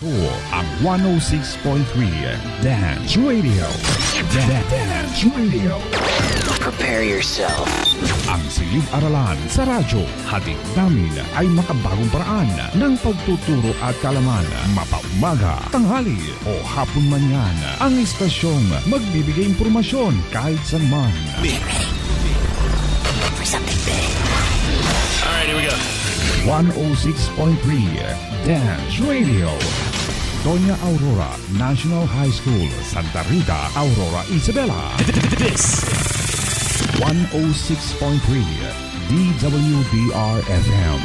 Ito ang 106.3 Dance Radio. Dance Radio. Prepare yourself. Ang silid-aralan sa radyo, hatid namin ay makabagong paraan ng pagtuturo at kalaman. Mapaumaga, tanghali o hapon man yan, ang istasyong magbibigay impormasyon kahit saan man. For something big. Alright, here we go. 106.3 Dance Radio. Doña Aurora National High School, Santa Rita, Aurora, Isabela. This 106.3 DWDR-FM.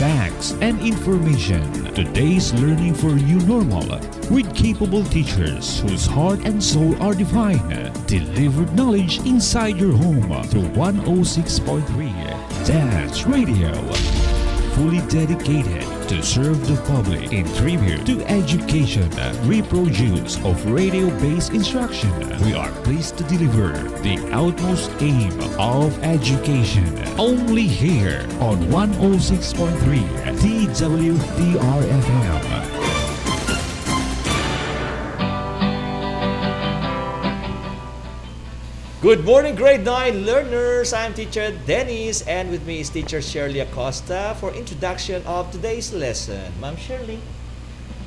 Facts and information. Today's learning for you normal with capable teachers whose heart and soul are divine. Delivered knowledge inside your home through 106.3 Dance Radio. Fully dedicated to serve the public in tribute to education, reproduce of radio-based instruction. We are pleased to deliver the utmost aim of education. Only here on 106.3 DWDR-FM. Good morning, grade 9 learners. I'm teacher Dennis and with me is teacher Shirley Acosta for introduction of today's lesson. Ma'am Shirley.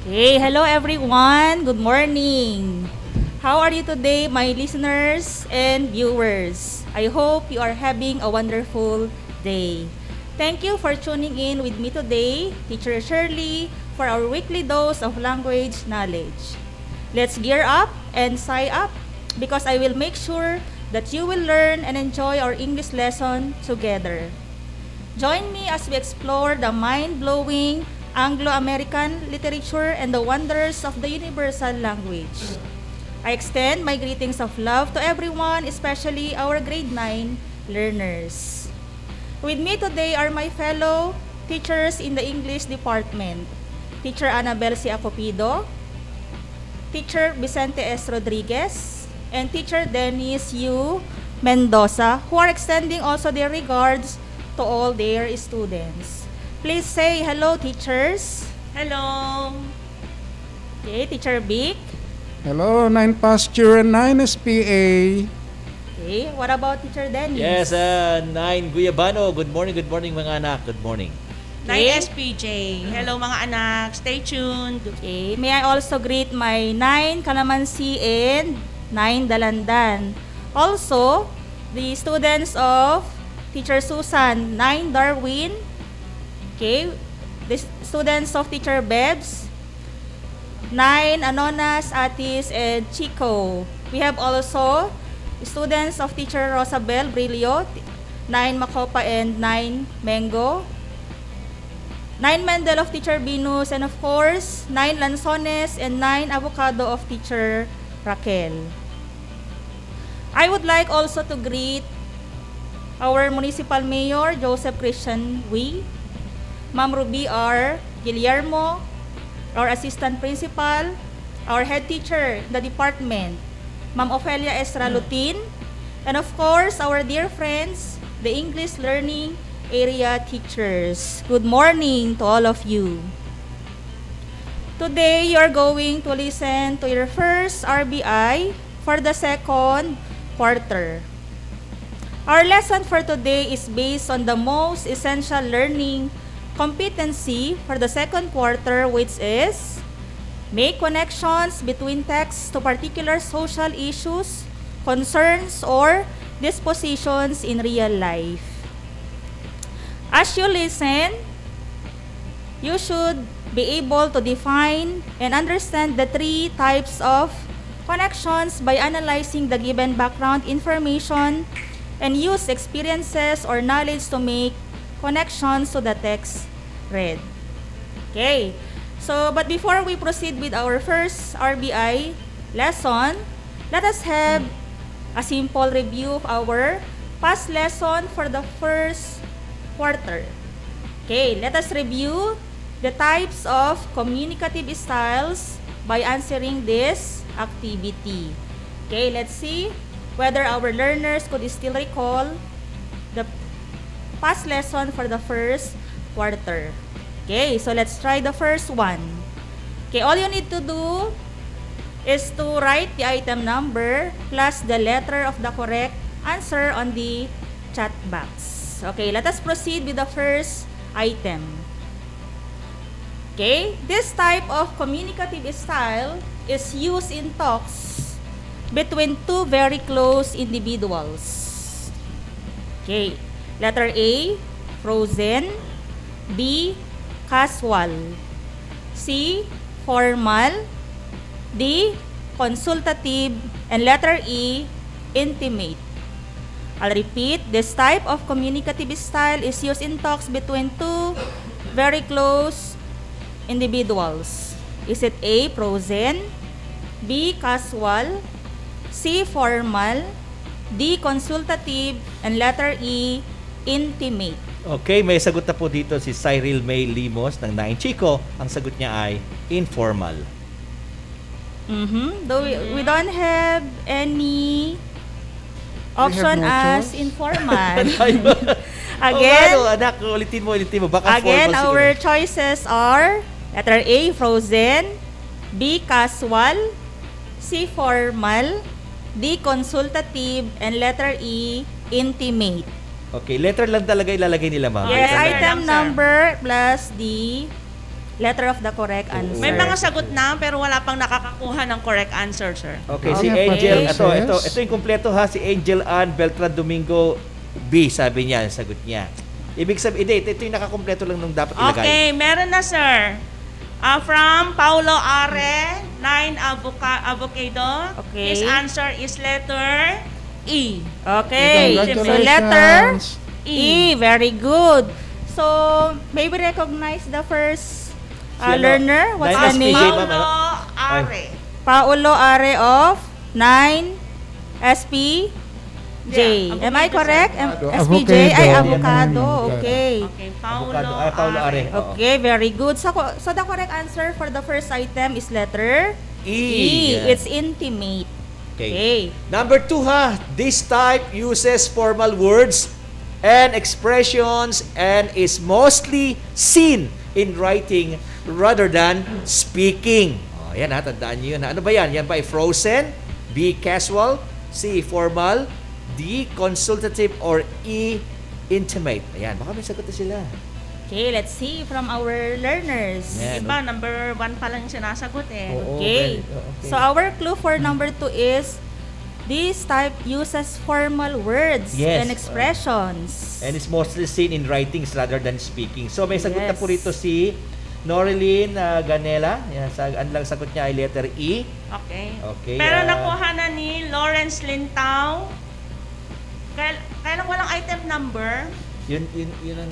Okay, hello everyone. Good morning. How are you today, my listeners and viewers? I hope you are having a wonderful day. Thank you for tuning in with me today, teacher Shirley, for our weekly dose of language knowledge. Let's gear up and sign up because I will make sure that you will learn and enjoy our English lesson together. Join me as we explore the mind-blowing Anglo-American literature and the wonders of the universal language. I extend my greetings of love to everyone, especially our grade 9 learners. With me today are my fellow teachers in the English department, Teacher Annabel C. Acopido, Teacher Vicente S. Rodriguez, and Teacher Dennis U. Mendoza, who are extending also their regards to all their students. Please say hello, teachers. Hello. Okay, Teacher Vic. Hello, 9 Pasture and 9 SPA. Okay, what about Teacher Dennis? Yes, 9 Guyabano. Good morning mga anak. Good morning. 9 SPJ. Hello mga anak. Stay tuned. Okay, may I also greet my 9 Calamansi and 9 Dalandan. Also, the students of Teacher Susan, 9 Darwin. Okay, the students of Teacher Bebs, 9 Anonas, Atis, and Chico. We have also students of Teacher Rosabel Brillo, 9 Macopa and 9 Mango. 9 Mendel of Teacher Venus, and of course, 9 Lanzones and 9 Avocado of Teacher Raquel. I would like also to greet our Municipal Mayor, Joseph Christian Wee, Ma'am Ruby R. Guillermo, our Assistant Principal, our Head Teacher in the department, Ma'am Ofelia Esra Lutin, and of course, our dear friends, the English Learning Area teachers. Good morning to all of you. Today, you are going to listen to your first RBI for the second quarter. Our lesson for today is based on the most essential learning competency for the second quarter, which is make connections between texts to particular social issues, concerns, or dispositions in real life. As you listen, you should be able to define and understand the 3 types of connections by analyzing the given background information and use experiences or knowledge to make connections to the text read. Okay, so but before we proceed with our first RBI lesson, let us have a simple review of our past lesson for the first quarter. Okay, let us review the types of communicative styles by answering this activity. Okay, let's see whether our learners could still recall the past lesson for the first quarter. Okay, so let's try the first one. Okay, all you need to do is to write the item number plus the letter of the correct answer on the chat box. Okay, let us proceed with the first item. Okay, this type of communicative style is used in talks between two very close individuals. Okay, letter A, frozen. B, casual. C, formal. D, consultative. And letter E, intimate. I'll repeat, this type of communicative style is used in talks between two very close individuals. Is it A, frozen, B, casual, C, formal, D, consultative, and letter E, intimate? Okay, may sagot na po dito si Cyril May Limos ng 9 Chico. Ang sagot niya ay informal. Though we don't have any option no as choice? informal. Again, Again, anak, ulitin mo. Baka again, formal our siguro. choices are letter A, frozen, B, casual, C, formal, D, consultative, and letter E, intimate. Okay, letter lang talaga ilalagay nila, ma'am. Yes, Letter lang. item sir. number plus the letter of the correct answer. May mga sagot na pero wala pang nakakakuha ng correct answer, sir. Okay, si Okay. Angel, Okay. ito yung kumpleto ha, si Angel Ann Beltran Domingo B, sabi niya, sagot niya. Ibig sabihin, ito yung nakakumpleto lang nung dapat ilagay. Okay, meron na, sir. From Paulo Are, 9 Avocado. Okay. His answer is letter E. Okay, so Congratulations. letter E. Very good. So, maybe recognize the first Si ano? learner. What's the Nine SPJ, name? ma'am. Paulo Are. Paulo Are of 9 SPJ. Yeah, Am I avocado, correct? Avocado. SPJ? Ay, Avocado. avocado. Mm, Okay. Okay, Paulo, Avocado. Paulo Are. Oo. Okay, very good. So the correct answer for the first item is letter E. Yeah. It's intimate. Okay. Okay. Number 2 ha, this type uses formal words and expressions and is mostly seen in writing rather than speaking. Oh, yan ha, tandaan nyo yun ha. Ano ba yan? Yan ba ay frozen, B, casual, C, formal, D, consultative, or E, intimate? Ayan, baka may sagot na sila. Okay, let's see from our learners. Yan. Iba, number 1 pa lang yung sinasagot eh. Oo, Okay. okay. So our clue for number 2 is this type uses formal words Yes. and expressions. And it's mostly seen in writings rather than speaking. So may sagot na Yes. po rito si Noreline Ganela. Yan, ang lang sagot niya ay letter E. Okay. Okay, Pero nakuha na ni Lawrence Lintao. Kailan walang item number? Yun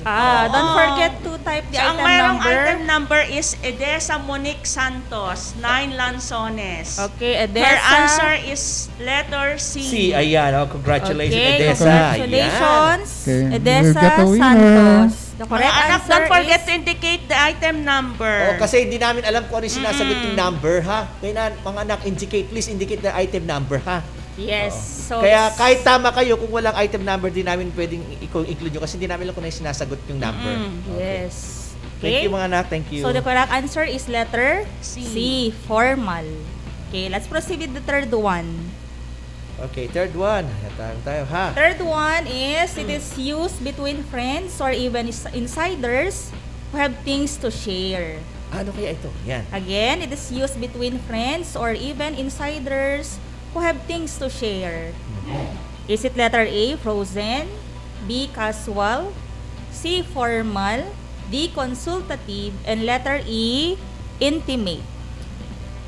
ang... Don't Oo. forget to type the So, ang item mayroong number. item number is Edesa Monique Santos, 9 Lanzones. Okay, Edesa. Her answer is letter C. C, ayan. Oh, congratulations, Okay, Edesa. congratulations, Okay, Edesa we've got a winner. Santos. The Mga correct anak, answer don't forget is to indicate the item number. Oh, kasi hindi namin alam kung ano yung sinasagot yung number, ha? Kaya mga anak, please indicate the item number, ha? yes. So Kaya kahit tama kayo, kung walang item number, di namin pwedeng include nyo kasi hindi namin alam kung ano yung sinasagot yung number. yes. Thank you mga anak, thank you. So the correct answer is letter C. C, formal. Okay, let's proceed with the third one. Okay, third one. Tayo, ha? Third one is it is used between friends or even insiders who have things to share. Ano kaya ito? Yan. Again, it is used between friends or even insiders who have things to share. Is it letter A, frozen, B, casual, C, formal, D, consultative, and letter E, intimate?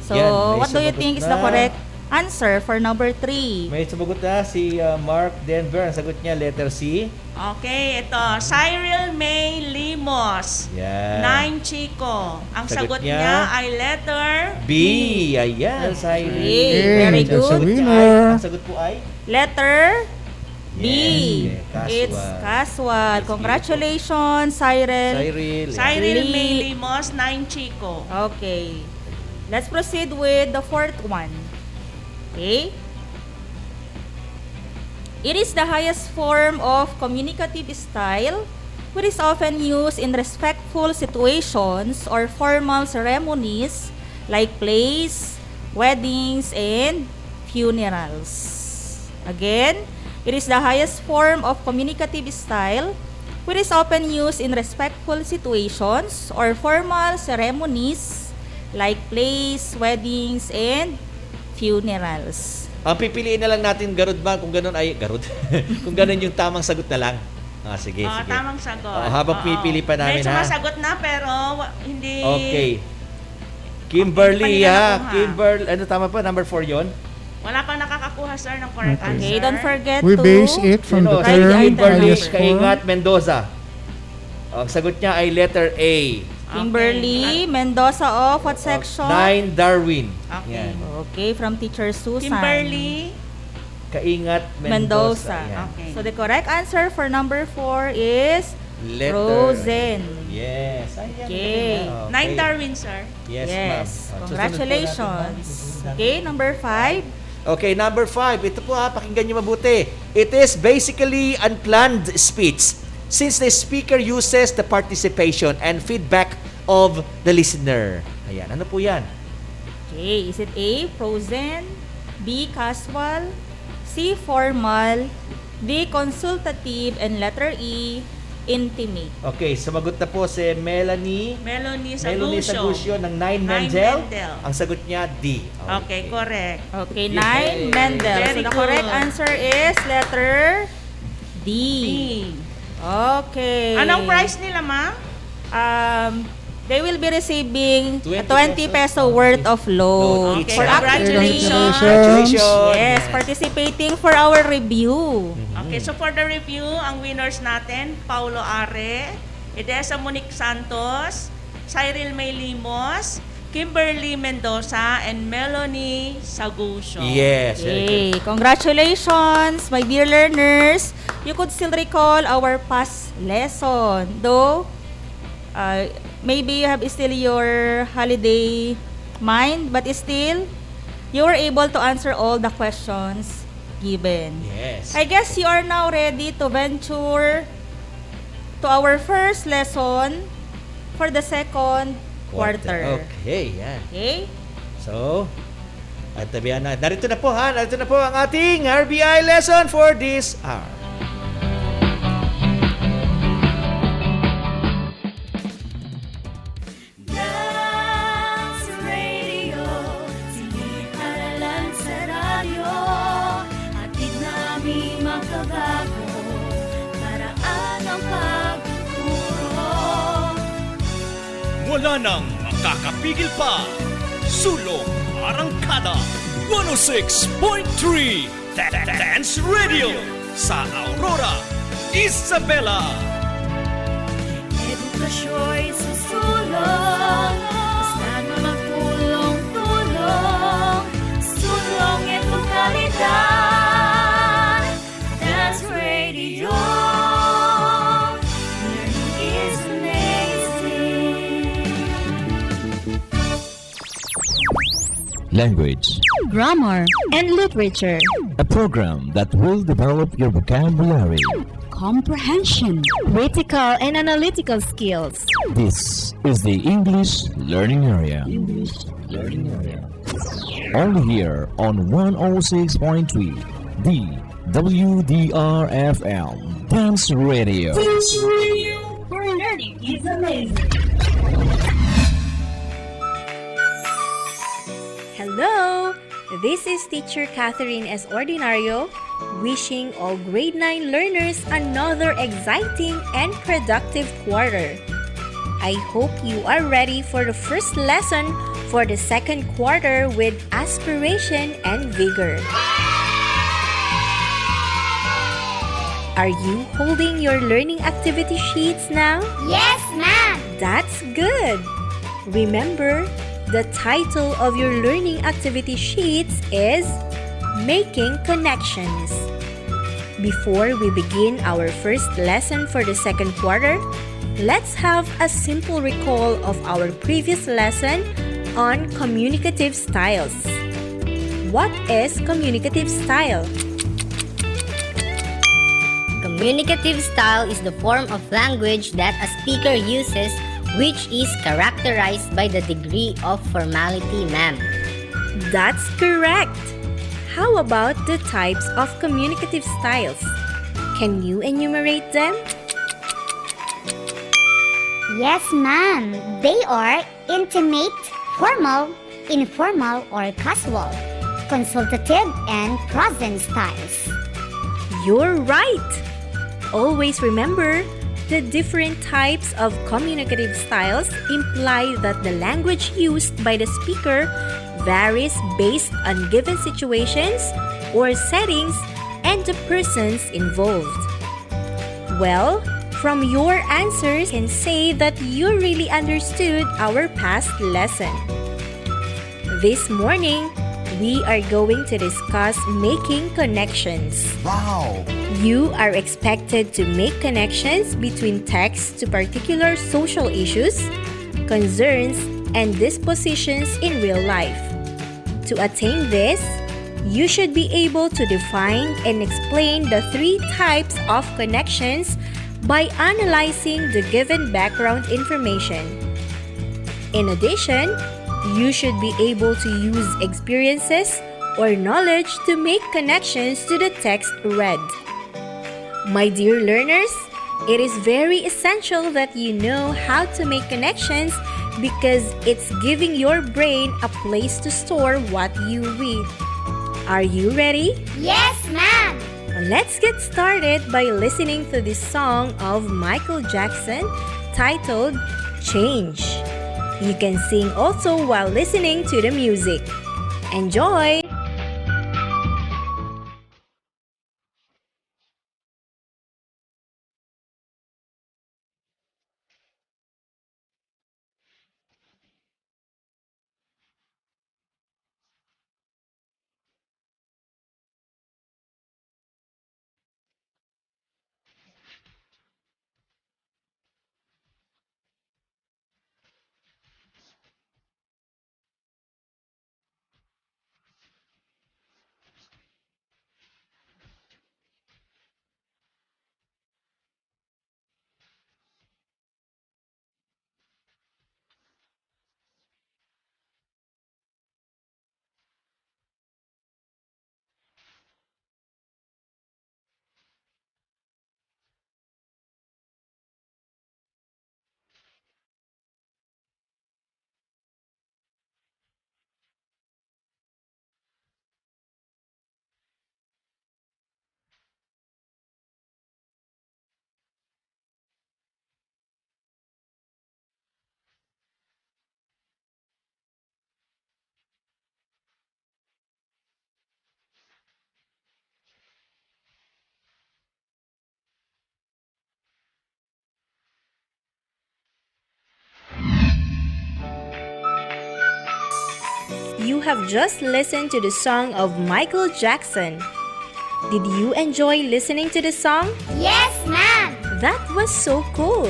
So, Yan, may what do you sumagot think is the na. correct answer for number 3? May sumagot na si Mark Denver. Ang sagot niya, letter C. Okay, ito. Cyril May Limos, Yan. 9 Chico. Ang Sagot sagot niya, niya ay letter B. Ayan, Cyril. Okay, very that's a good. winner. Ang sagot po ay? Letter B. Yes, casual. It's casual. Yes, Congratulations, Cyril. Cyril. Yan. Cyril Li- May Limos, 9 Chico. Okay. Let's proceed with the fourth one. Okay? It is the highest form of communicative style which is often used in respectful situations or formal ceremonies like plays, weddings, and funerals. Again, it is the highest form of communicative style, which is often used in respectful situations or formal ceremonies like plays, weddings, and funerals. Ang pipiliin na lang natin, Garud ba? Kung ganun ay, Garud. Kung ganun yung tamang sagot na lang. Sige, sige. Tamang sagot. Habang Oo. pipili pa namin, Medyo ha? masagot na, pero hindi... Okay. Kimberly, Hindi pa nila ha? nakuha. Kimberly, ano tama pa? Number 4 yon? Wala pang nakakakuha, sir, ng correct Okay. answer. Okay, don't forget We to... base it from Sino? the Right term item Kimberly number. highest form. Kaingat Mendoza. Ang sagot niya ay letter A. Kimberly Mendoza of what section? 9 Darwin. Okay. Yan. Okay, from Teacher Susan. Kimberly. Kaingat Mendoza. Mendoza. Yan. Okay. So the correct answer for number 4 is Letter. Rosen. Yes. Ayan. Okay. Okay. 9 Darwin, sir. Yes, ma'am. Yes. Susunod po Congratulations. natin, Okay, number 5. Okay, number 5. Ito po ha, pakinggan nyo mabuti. It is basically unplanned speech since the speaker uses the participation and feedback of the listener. Ayan, ano po yan? Okay, is it A, frozen, B, casual, C, formal, D, consultative, and letter E, intimate. Okay, sumagot na po si Melanie Melanie Sagusyo ng 9 Nine Mendel. Mendel. Ang sagot niya, D. Okay, correct. Okay, Yay. 9, Mendel. So Very the correct good. answer is letter D. D. Okay. Anong price nila, ma'am? They will be receiving 20 a 20 peso worth of loan. Loan each. For Congratulations. Congratulations. Yes, participating for our review. Okay, so for the review, ang winners natin, Paulo Are, Edesa Monique Santos, Cyril May Limos, Kimberly Mendoza, and Melanie Sagusyo. Yes. Very good. Okay, congratulations, my dear learners. You could still recall our past lesson, though maybe you have still your holiday mind, but still you were able to answer all the questions given. Yes. I guess you are now ready to venture to our first lesson for the second quarter. Okay, yan. Okay? So, at tabihan na. Narito na po ha. Narito na po ang ating RBI lesson for this hour. Dance Radio, silid aralan sa radyo, hatid namin makabago, paraan ang pagtuturo. Wala nang makakapigil pa. Sulong Arangkada 106.3 Dance Radio sa Aurora, Isabela. Edukasyo'y susulong, basta't magtulong-tulong, sulong edukalidad. Dance Radio, learning is amazing. Language, Grammar and literature. a program that will develop your vocabulary. Comprehension. Critical and analytical skills. This is the English Learning Area. Only here on 106.3 the WDRFM Dance Radio. Where learning is amazing. Hello! This is Teacher Catherine S. Ordinario, wishing all grade 9 learners another exciting and productive quarter. I hope you are ready for the first lesson for the second quarter with aspiration and vigor. Are you holding your learning activity sheets now? Yes, ma'am. That's good! Remember, the title of your learning activity sheets is Making Connections. Before we begin our first lesson for the second quarter, let's have a simple recall of our previous lesson on communicative styles. What is communicative style? The communicative style is the form of language that a speaker uses which is characterized by the degree of formality, ma'am. That's correct. How about the types of communicative styles? Can you enumerate them? Yes, ma'am. They are intimate, formal, informal or casual, consultative, and present styles. You're right! Always remember, the different types of communicative styles imply that the language used by the speaker varies based on given situations or settings and the persons involved. Well, from your answers, you can say that you really understood our past lesson. This morning, we are going to discuss making connections. Wow! You are expected to make connections between texts to particular social issues, concerns, and dispositions in real life. To attain this, you should be able to define and explain the three types of connections by analyzing the given background information. In addition, you should be able to use experiences or knowledge to make connections to the text read. My dear learners, it is very essential that you know how to make connections because it's giving your brain a place to store what you read. Are you ready? Yes, ma'am. Let's get started by listening to this song of Michael Jackson titled Change. You can sing also while listening to the music. Enjoy! You have just listened to the song of Michael Jackson. Did you enjoy listening to the song? Yes, ma'am. That was so cool.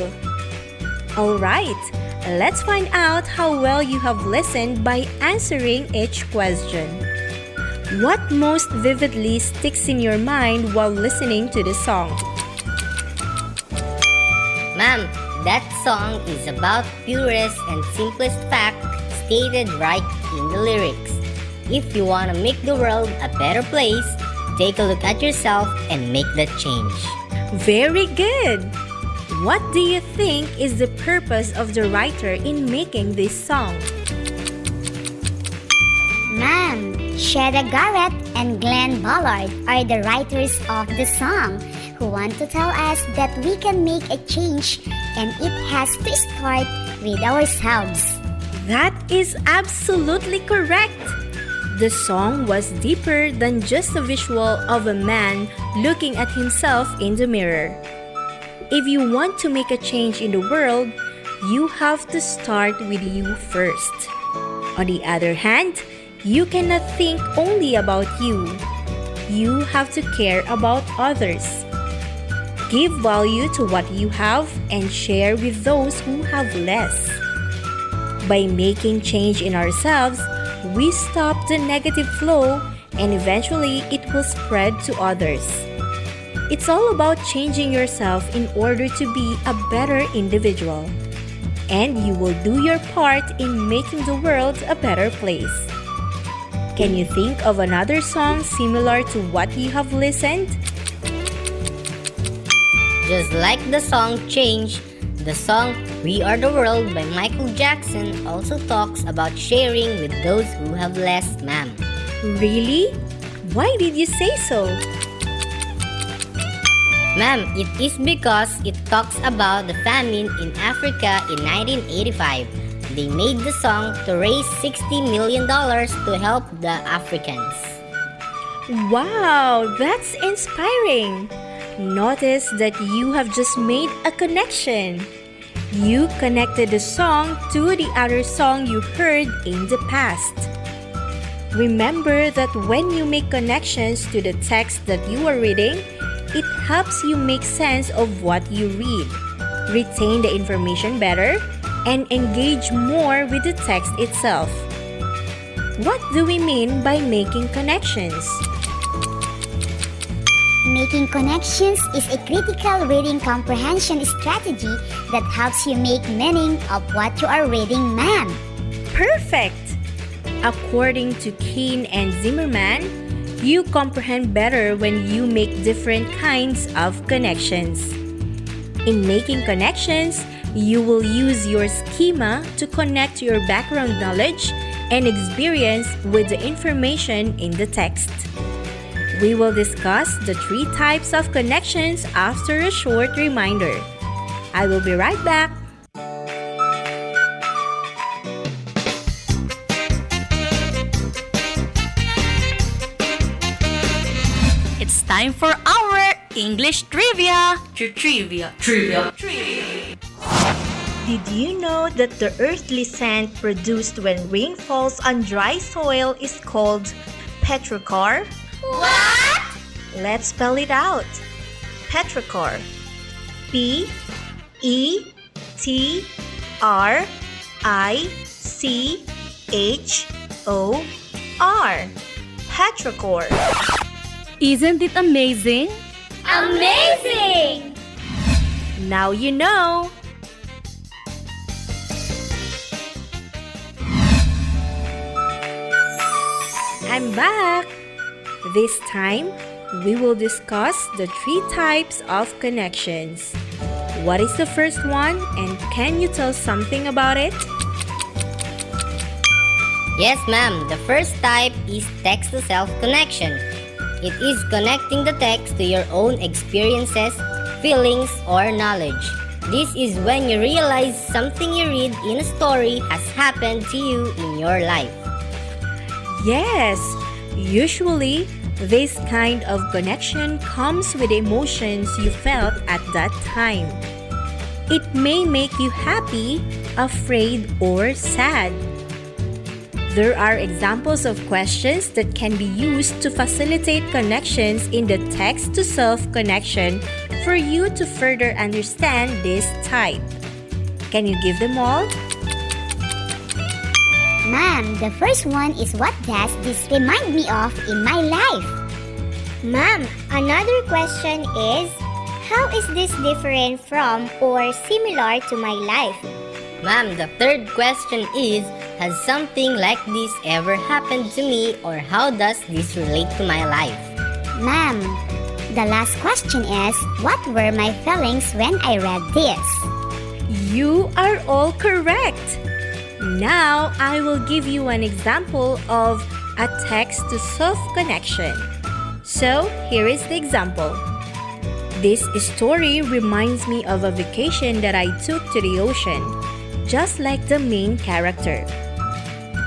Alright, let's find out how well you have listened by answering each question. What most vividly sticks in your mind while listening to the song? Ma'am, that song is about purest and simplest fact stated right in the lyrics. If you want to make the world a better place, take a look at yourself and make that change. Very good! What do you think is the purpose of the writer in making this song? Ma'am, Sheda Garrett and Glenn Ballard are the writers of the song who want to tell us that we can make a change and it has to start with ourselves. That is absolutely correct! The song was deeper than just a visual of a man looking at himself in the mirror. If you want to make a change in the world, you have to start with you first. On the other hand, you cannot think only about you. You have to care about others. Give value to what you have and share with those who have less. By making change in ourselves, we stop the negative flow and eventually it will spread to others. It's all about changing yourself in order to be a better individual. And you will do your part in making the world a better place. Can you think of another song similar to what you have listened? Just like the song Change, the song We Are the World by Michael Jackson also talks about sharing with those who have less, ma'am. Really? Why did you say so? Ma'am, it is because it talks about the famine in Africa in 1985. They made the song to raise $60 million to help the Africans. Wow, that's inspiring. Notice that you have just made a connection. You connected the song to the other song you heard in the past. Remember that when you make connections to the text that you are reading, it helps you make sense of what you read, retain the information better, and engage more with the text itself. What do we mean by making connections? Making connections is a critical reading comprehension strategy that helps you make meaning of what you are reading, ma'am. Perfect! According to Keen and Zimmerman, you comprehend better when you make different kinds of connections. In making connections, you will use your schema to connect your background knowledge and experience with the information in the text. We will discuss the 3 types of connections after a short reminder. I will be right back. It's time for our English trivia. Trivia. Did you know that the earthly scent produced when rain falls on dry soil is called petrichor? What? Let's spell it out. Petrichor. P-E-T-R-I-C-H-O-R. Petrichor. Isn't it amazing? Amazing! Now you know. I'm back. This time, we will discuss the 3 types of connections. What is the first one, and can you tell something about it? Yes, ma'am. The first type is text-to-self connection. It is connecting the text to your own experiences, feelings, or knowledge. This is when you realize something you read in a story has happened to you in your life. Yes, usually, this kind of connection comes with emotions you felt at that time. It may make you happy, afraid, or sad. There are examples of questions that can be used to facilitate connections in the text-to-self connection for you to further understand this type. Can you give them all? Ma'am, the first one is what does this remind me of in my life? Ma'am, another question is, how is this different from or similar to my life? Ma'am, the third question is, has something like this ever happened to me, or how does this relate to my life? Ma'am, the last question is, what were my feelings when I read this? You are all correct. Now, I will give you an example of a text-to-self connection. So, here is the example. This story reminds me of a vacation that I took to the ocean, just like the main character.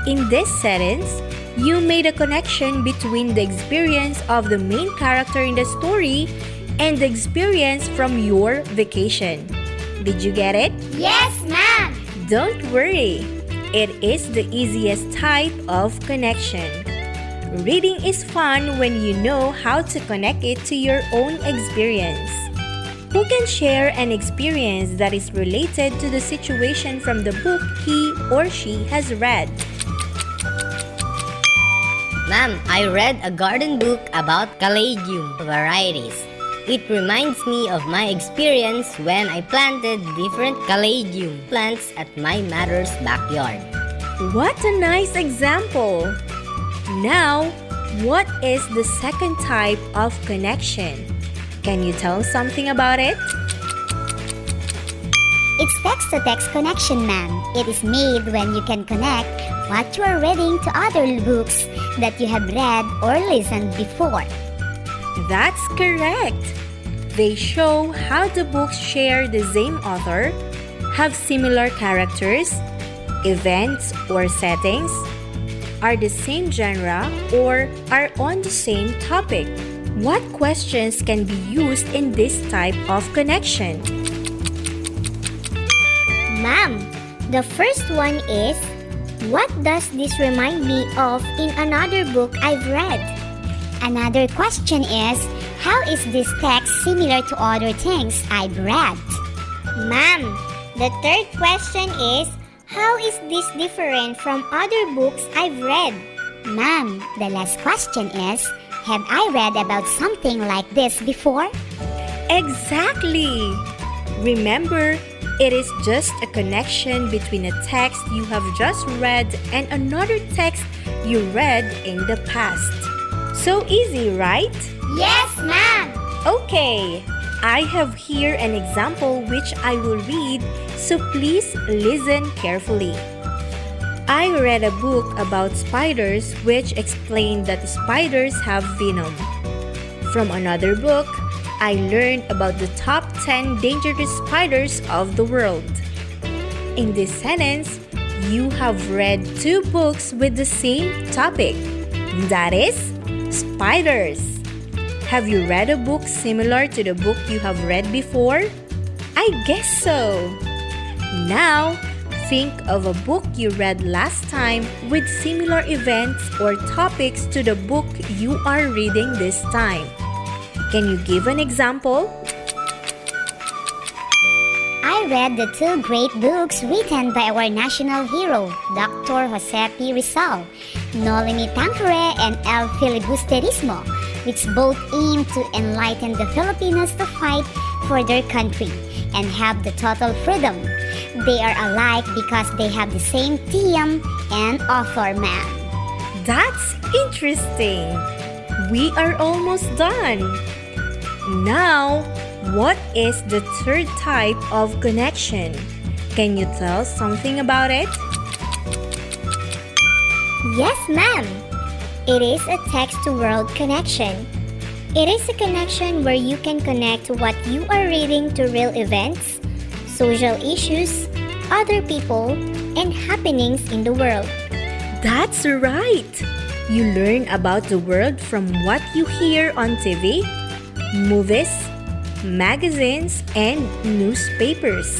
In this sentence, you made a connection between the experience of the main character in the story and the experience from your vacation. Did you get it? Yes, ma'am! Don't worry. It is the easiest type of connection. Reading is fun when you know how to connect it to your own experience. Who can share an experience that is related to the situation from the book he or she has read? Ma'am, I read a garden book about caladium varieties. It reminds me of my experience when I planted different caladium plants at my mother's backyard. What a nice example! Now, what is the second type of connection? Can you tell something about it? It's text-to-text connection, ma'am. It is made when you can connect what you are reading to other books that you have read or listened before. That's correct. They show how the books share the same author, have similar characters, events or settings, are the same genre, or are on the same topic. What questions can be used in this type of connection? Ma'am, the first one is, what does this remind me of in another book I've read? Another question is, how is this text similar to other things I've read? Ma'am, the third question is, how is this different from other books I've read? Ma'am, the last question is, have I read about something like this before? Exactly! Remember, it is just a connection between a text you have just read and another text you read in the past. So easy, right? Yes, ma'am! Okay, I have here an example which I will read, so please listen carefully. I read a book about spiders which explained that spiders have venom. From another book, I learned about the top 10 dangerous spiders of the world. In this sentence, you have read two books with the same topic. That is, spiders. Have you read a book similar to the book you have read before? I guess so. Now, think of a book you read last time with similar events or topics to the book you are reading this time. Can you give an example? I read the two great books written by our national hero, Dr. Jose P. Rizal, Noli Me Tangere and El Filibusterismo, which both aim to enlighten the Filipinos to fight for their country and have the total freedom. They are alike because they have the same theme and author, ma'am. That's interesting. We are almost done. Now, what is the third type of connection? Can you tell something about it? Yes, ma'am. It is a text-to-world connection. It is a connection where you can connect what you are reading to real events, social issues, other people, and happenings in the world. That's right! You learn about the world from what you hear on TV, movies, magazines, and newspapers.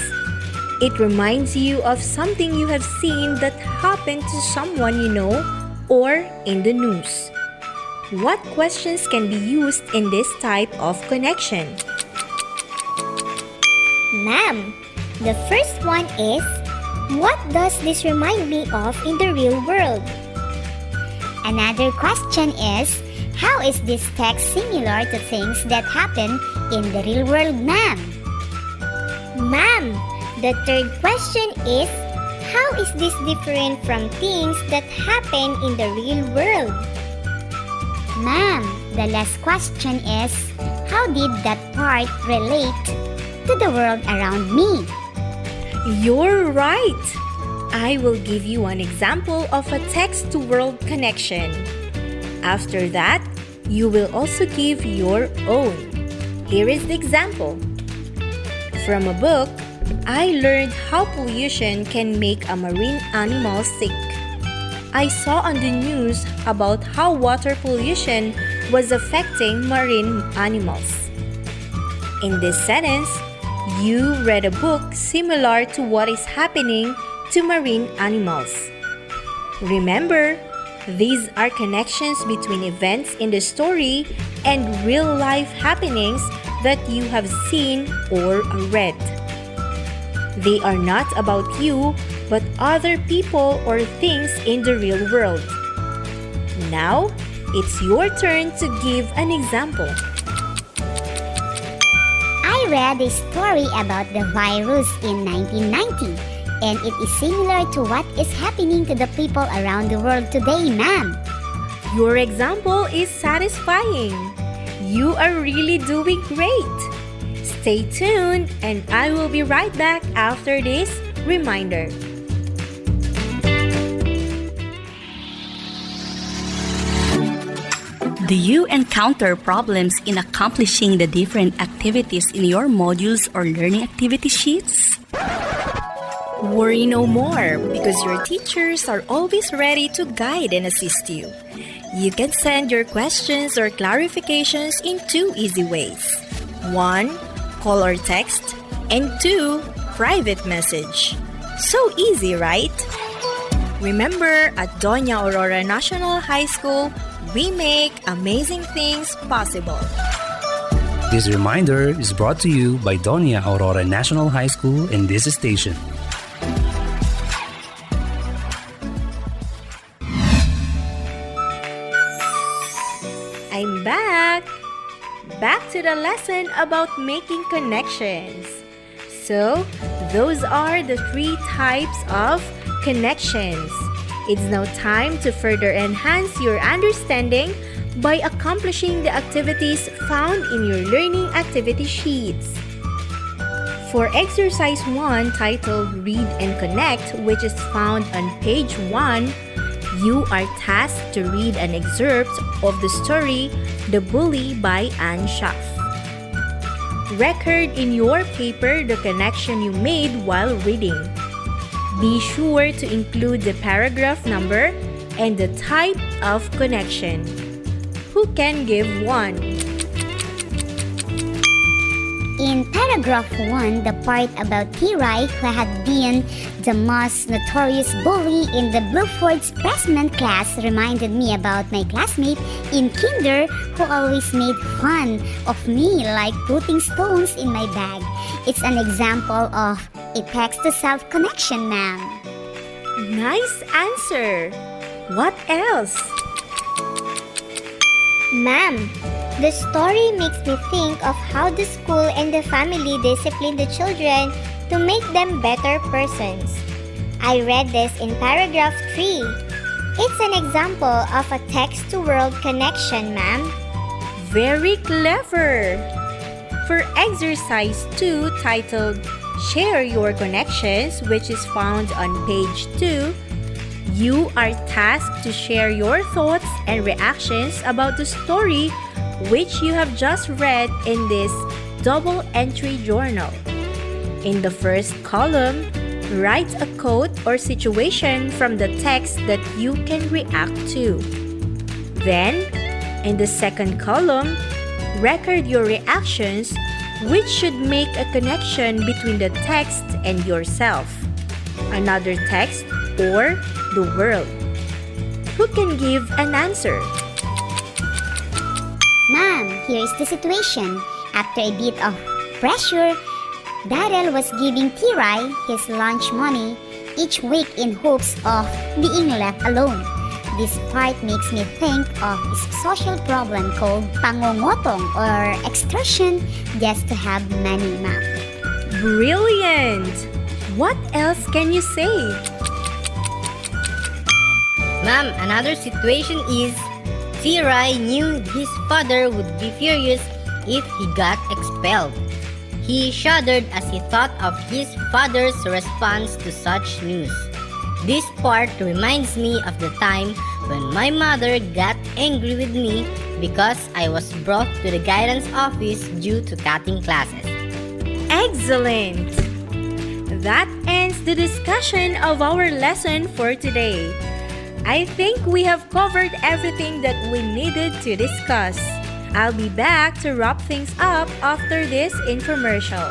It reminds you of something you have seen that happened to someone you know or in the news. What questions can be used in this type of connection? Ma'am, the first one is, what does this remind me of in the real world? Another question is, how is this text similar to things that happen in the real world, ma'am? Ma'am, the third question is, how is this different from things that happen in the real world? Ma'am, the last question is, how did that part relate to the world around me? You're right! I will give you an example of a text-to-world connection. After that, you will also give your own. Here is the example. From a book, I learned how pollution can make a marine animal sick. I saw on the news about how water pollution was affecting marine animals. In this sentence, you read a book similar to what is happening to marine animals. Remember, these are connections between events in the story and real-life happenings that you have seen or read. They are not about you, but other people or things in the real world. Now, it's your turn to give an example. I read a story about the virus in 1990, and it is similar to what is happening to the people around the world today, ma'am. Your example is satisfying. You are really doing great. Stay tuned, and I will be right back after this reminder. Do you encounter problems in accomplishing the different activities in your modules or learning activity sheets? Worry no more, because your teachers are always ready to guide and assist you. You can send your questions or clarifications in 2 easy ways. 1. Call or text. And 2. Private message. So easy, right? Remember, at Doña Aurora National High School, we make amazing things possible. This reminder is brought to you by Doña Aurora National High School and this station. I'm back! Back to the lesson about making connections. So, those are the 3 types of connections. It's now time to further enhance your understanding by accomplishing the activities found in your learning activity sheets. For exercise 1 titled Read and Connect, which is found on page 1, you are tasked to read an excerpt of the story The Bully by Anne Schaff. Record in your paper the connection you made while reading. Be sure to include the paragraph number and the type of connection. Who can give one? In paragraph 1, the part about T-Rai, who had been the most notorious bully in the Bluford's freshman class, reminded me about my classmate in kinder who always made fun of me, like putting stones in my bag. It's an example of a text-to-self connection, ma'am. Nice answer! What else? Ma'am, the story makes me think of how the school and the family discipline the children to make them better persons. I read this in paragraph 3. It's an example of a text-to-world connection, ma'am. Very clever! For exercise 2 titled Share Your Connections, which is found on page 2, you are tasked to share your thoughts and reactions about the story which you have just read in this double entry journal. In the first column, write a quote or situation from the text that you can react to. Then, in the second column, record your reactions which should make a connection between the text and yourself, another text, or the world. Who can give an answer? Ma'am, here's the situation. After a bit of pressure, Daryl was giving T-Rai his lunch money each week in hopes of being left alone. This part makes me think of a social problem called pangongotong or extortion just to have money, ma'am. Brilliant! What else can you say? Ma'am, another situation is T-Rai knew his father would be furious if he got expelled. He shuddered as he thought of his father's response to such news. This part reminds me of the time when my mother got angry with me because I was brought to the guidance office due to cutting classes. Excellent! That ends the discussion of our lesson for today. I think we have covered everything that we needed to discuss. I'll be back to wrap things up after this infomercial.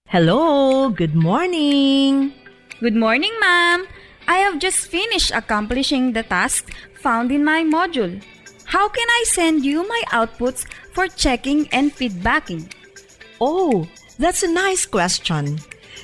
Hello, good morning. Good morning, ma'am. I have just finished accomplishing the task found in my module. How can I send you my outputs for checking and feedbacking? Oh, that's a nice question.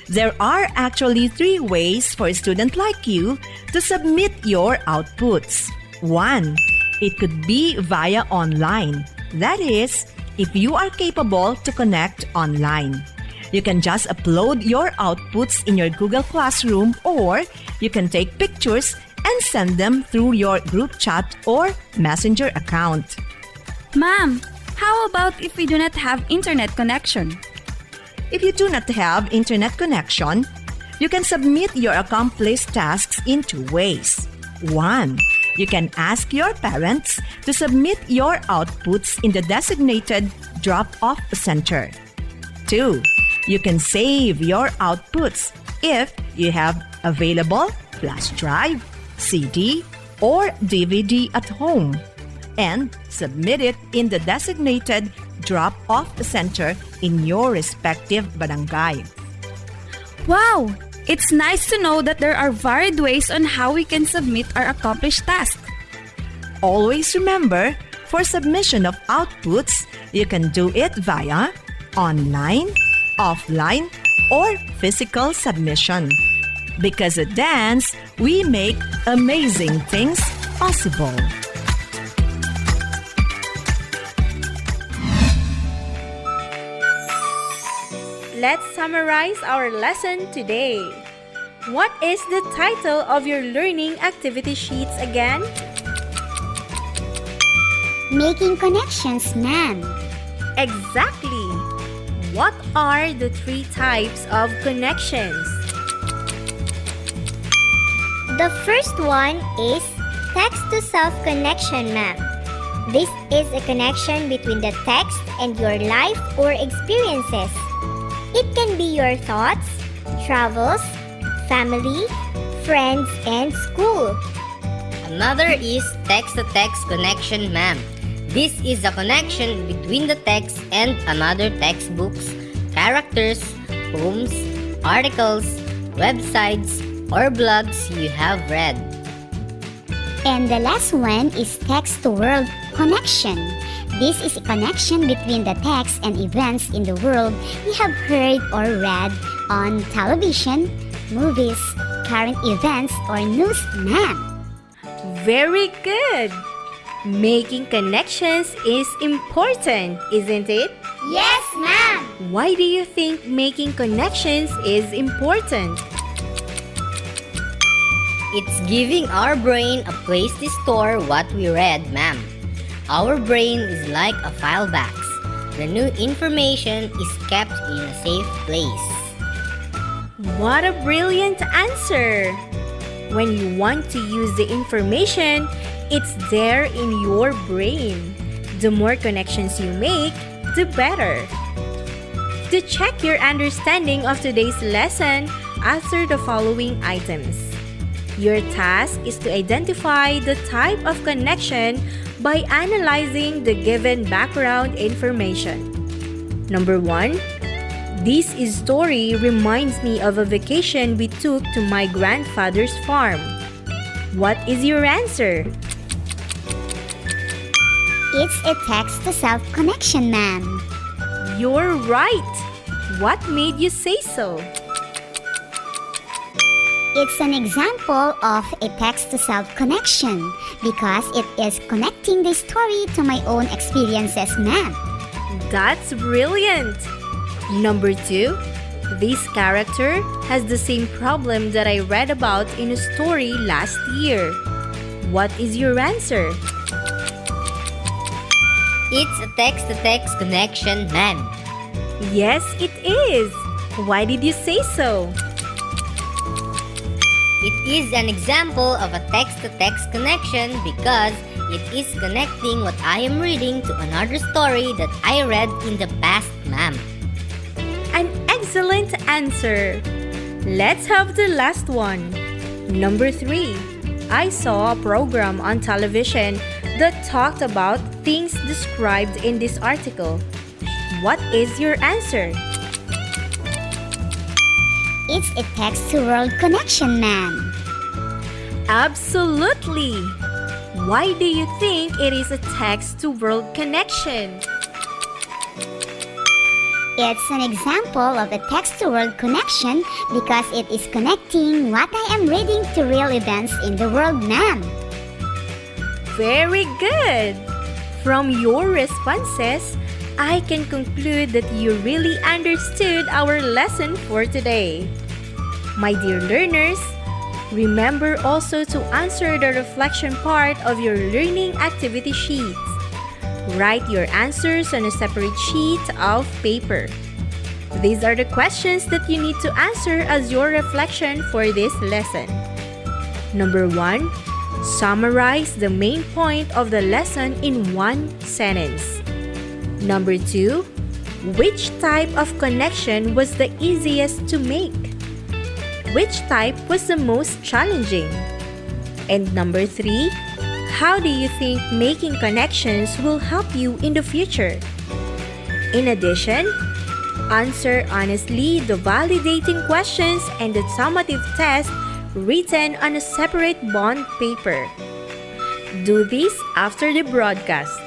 There are actually 3 ways for a student like you to submit your outputs. 1. It could be via online. That is, if you are capable to connect online. You can just upload your outputs in your Google Classroom, or you can take pictures and send them through your group chat or messenger account. Ma'am, how about if we do not have internet connection? If you do not have internet connection, you can submit your accomplished tasks in 2 ways. 1. You can ask your parents to submit your outputs in the designated drop-off center. 2. You can save your outputs if you have available flash drive, CD, or DVD at home, and submit it in the designated drop-off center in your respective barangay. Wow! It's nice to know that there are varied ways on how we can submit our accomplished task. Always remember, for submission of outputs, you can do it via online, offline, or physical submission. Because at Dance, we make amazing things possible. Let's summarize our lesson today. What is the title of your learning activity sheets again? Making connections, ma'am. Exactly. What are the 3 types of connections? The first one is text-to-self connection, ma'am. This is a connection between the text and your life or experiences. It can be your thoughts, travels, family, friends, and school. Another is text-to-text connection, ma'am. This is a connection between the text and another textbooks, characters, poems, articles, websites, or blogs you have read. And the last one is text-to-world connection. This is a connection between the text and events in the world we have heard or read on television, movies, current events, or news, ma'am. Very good! Making connections is important, isn't it? Yes, ma'am. Why do you think making connections is important? It's giving our brain a place to store what we read, ma'am. Our brain is like a file box. The new information is kept in a safe place. What a brilliant answer! When you want to use the information, it's there in your brain. The more connections you make, the better. To check your understanding of today's lesson, answer the following items. Your task is to identify the type of connection by analyzing the given background information. Number 1, this story reminds me of a vacation we took to my grandfather's farm. What is your answer? It's a text-to-self connection, ma'am. You're right. What made you say so? It's an example of a text-to-self connection because it is connecting the story to my own experiences, ma'am. That's brilliant. Number 2, this character has the same problem that I read about in a story last year. What is your answer? It's a text-to-text connection, ma'am. Yes, it is. Why did you say so? It is an example of a text-to-text connection because it is connecting what I am reading to another story that I read in the past, ma'am. An excellent answer. Let's have the last one. Number 3. I saw a program on television that talked about things described in this article. What is your answer? It's a text-to-world connection, ma'am. Absolutely! Why do you think it is a text-to-world connection? It's an example of a text-to-world connection because it is connecting what I am reading to real events in the world, ma'am. Very good! From your responses, I can conclude that you really understood our lesson for today. My dear learners, remember also to answer the reflection part of your learning activity sheets. Write your answers on a separate sheet of paper. These are the questions that you need to answer as your reflection for this lesson. Number 1, summarize the main point of the lesson in one sentence. Number 2, which type of connection was the easiest to make? Which type was the most challenging? And number 3, how do you think making connections will help you in the future? In addition, answer honestly the validating questions and the summative test written on a separate bond paper. Do this after the broadcast.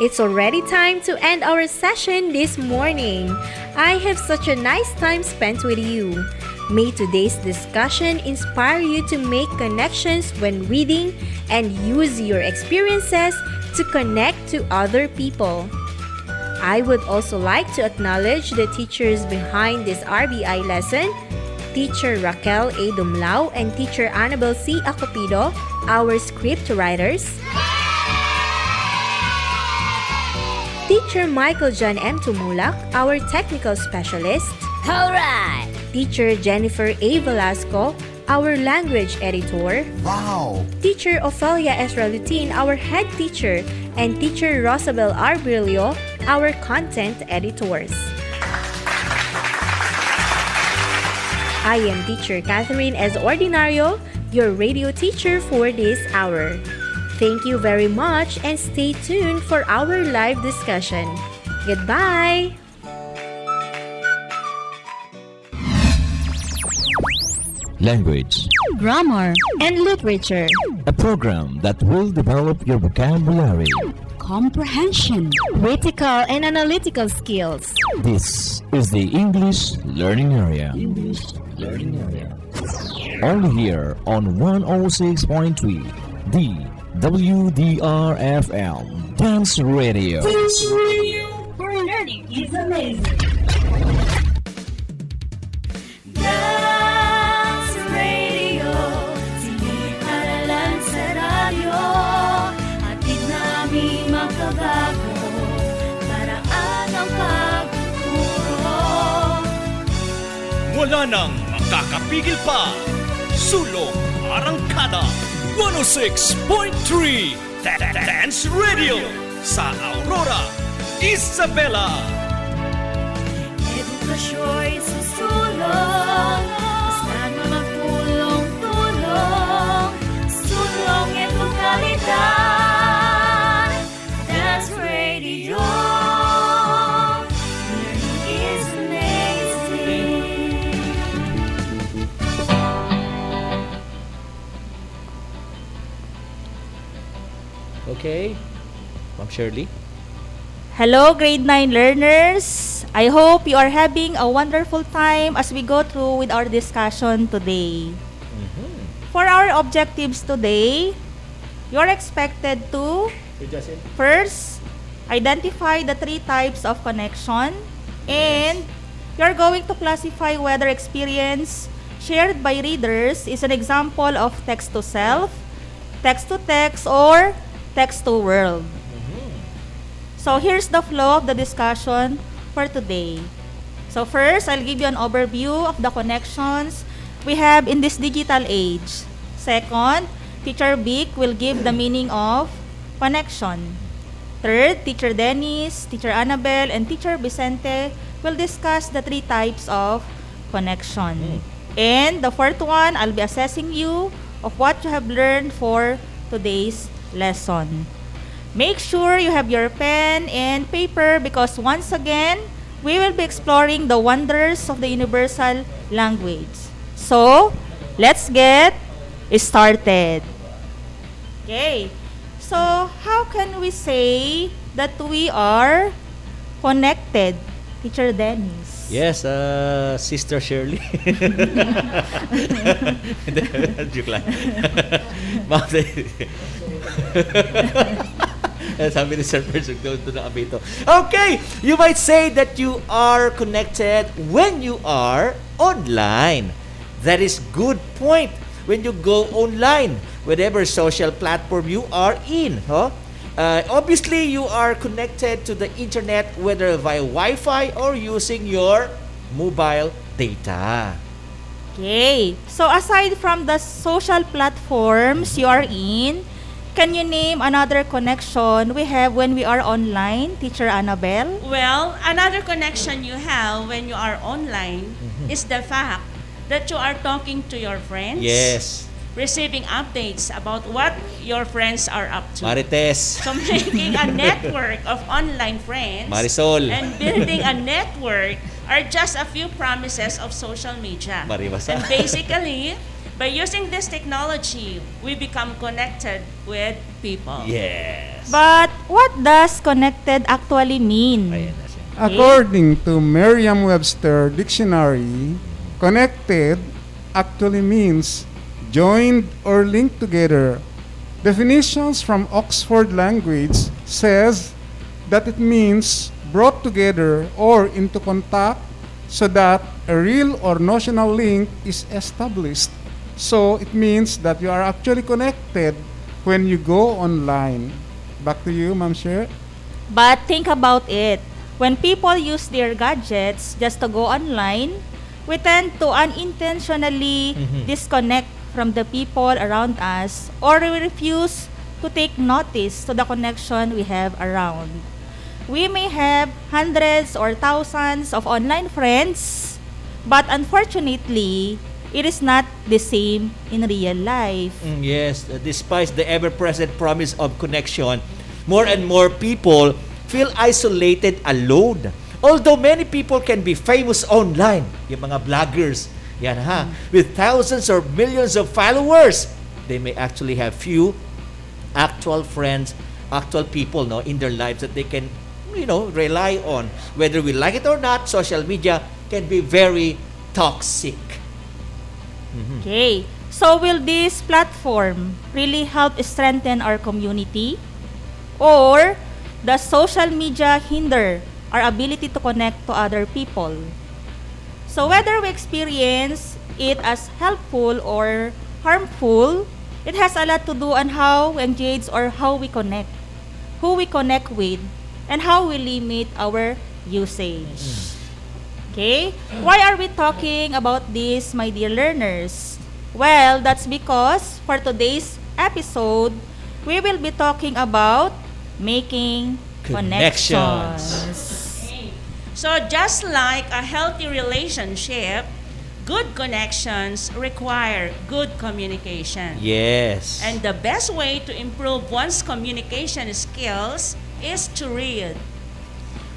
It's already time to end our session this morning. I have such a nice time spent with you. May today's discussion inspire you to make connections when reading and use your experiences to connect to other people. I would also like to acknowledge the teachers behind this RBI lesson, Teacher Raquel A. Dumlao and Teacher Annabel C. Acopido, our script writers. Teacher Michael John M. Tumulak, our technical specialist. Alright! Teacher Jennifer A. Velasco, our language editor. Wow! Teacher Ophelia S. Ralutin, our head teacher. And Teacher Rosabel R. Brillo, our content editors. I am Teacher Catherine S. Ordinario, your radio teacher for this hour. Thank you very much and stay tuned for our live discussion. Goodbye! Language, Grammar and literature. a program that will develop your vocabulary. Comprehension. Critical and analytical skills. This is the English Learning Area. Only here on 106.3, the WDRFM Dance Radio. Where learning is amazing. Dance Radio, siniparalan sa radyo. Hatid namin makabago, paraan ang pagtuturo. Wala nang makakapigil pa. Sulong Arangkada 106.3 Dance Radio sa Aurora, Isabela. Edukasyo'y susulong, basta na magtulong-tulong. Sulong edukalidad, Dance Radio. Learning is amazing. Okay. Ma'am Shirley? Hello, grade 9 learners. I hope you are having a wonderful time as we go through with our discussion today. For our objectives today, you're expected to first identify the 3 types of connection, and you're going to classify whether experience shared by readers is an example of text-to-self, text-to-text, or text-to-world. So here's the flow of the discussion for today. So first, I'll give you an overview of the connections we have in this digital age. Second, Teacher Vic will give the meaning of connection. Third, Teacher Dennis, Teacher Annabel, and Teacher Vicente will discuss the 3 types of connection. And the fourth one, I'll be assessing you of what you have learned for today's lesson. Make sure you have your pen and paper because once again, we will be exploring the wonders of the universal language. So, let's get started. Okay. So, how can we say that we are connected? Teacher Dennis. Yes, Sister Shirley. Joke lang. Sabi ni Sir Persig, ito na kami ito. Okay, you might say that you are connected when you are online. That is good point. When you go online, whatever social platform you are in, obviously you are connected to the internet, whether via Wi-Fi or using your mobile data. Okay. So aside from the social platforms you are in, can you name another connection we have when we are online, Teacher Annabelle? Well, another connection you have when you are online is the fact that you are talking to your friends. Yes. Receiving updates about what your friends are up to. Marites. So making a network of online friends Marisol. and building a network are just a few promises of social media. Maribasa. And basically, by using this technology, we become connected with people. Yes. But what does connected actually mean? According to Merriam-Webster Dictionary, connected actually means joined or linked together. Definitions from Oxford Language says that it means brought together or into contact so that a real or notional link is established. So it means that you are actually connected when you go online. Back to you, Ma'am Sher. But think about it. When people use their gadgets just to go online, we tend to unintentionally disconnect from the people around us, or we refuse to take notice to the connection we have around. We may have hundreds or thousands of online friends, but unfortunately, it is not the same in real life. Yes, despite the ever-present promise of connection, more and more people feel isolated, alone. Although many people can be famous online, yung mga vloggers, yan with thousands or millions of followers, they may actually have few actual friends, actual people in their lives that they can rely on. Whether we like it or not, social media can be very toxic. Okay. So will this platform really help strengthen our community? Or does social media hinder our ability to connect to other people? So whether we experience it as helpful or harmful, it has a lot to do on how we engage or how we connect, who we connect with, and how we limit our usage. Okay? Why are we talking about this, my dear learners? Well, that's because for today's episode, we will be talking about making connections. So just like a healthy relationship, good connections require good communication. Yes. And the best way to improve one's communication skills is to read.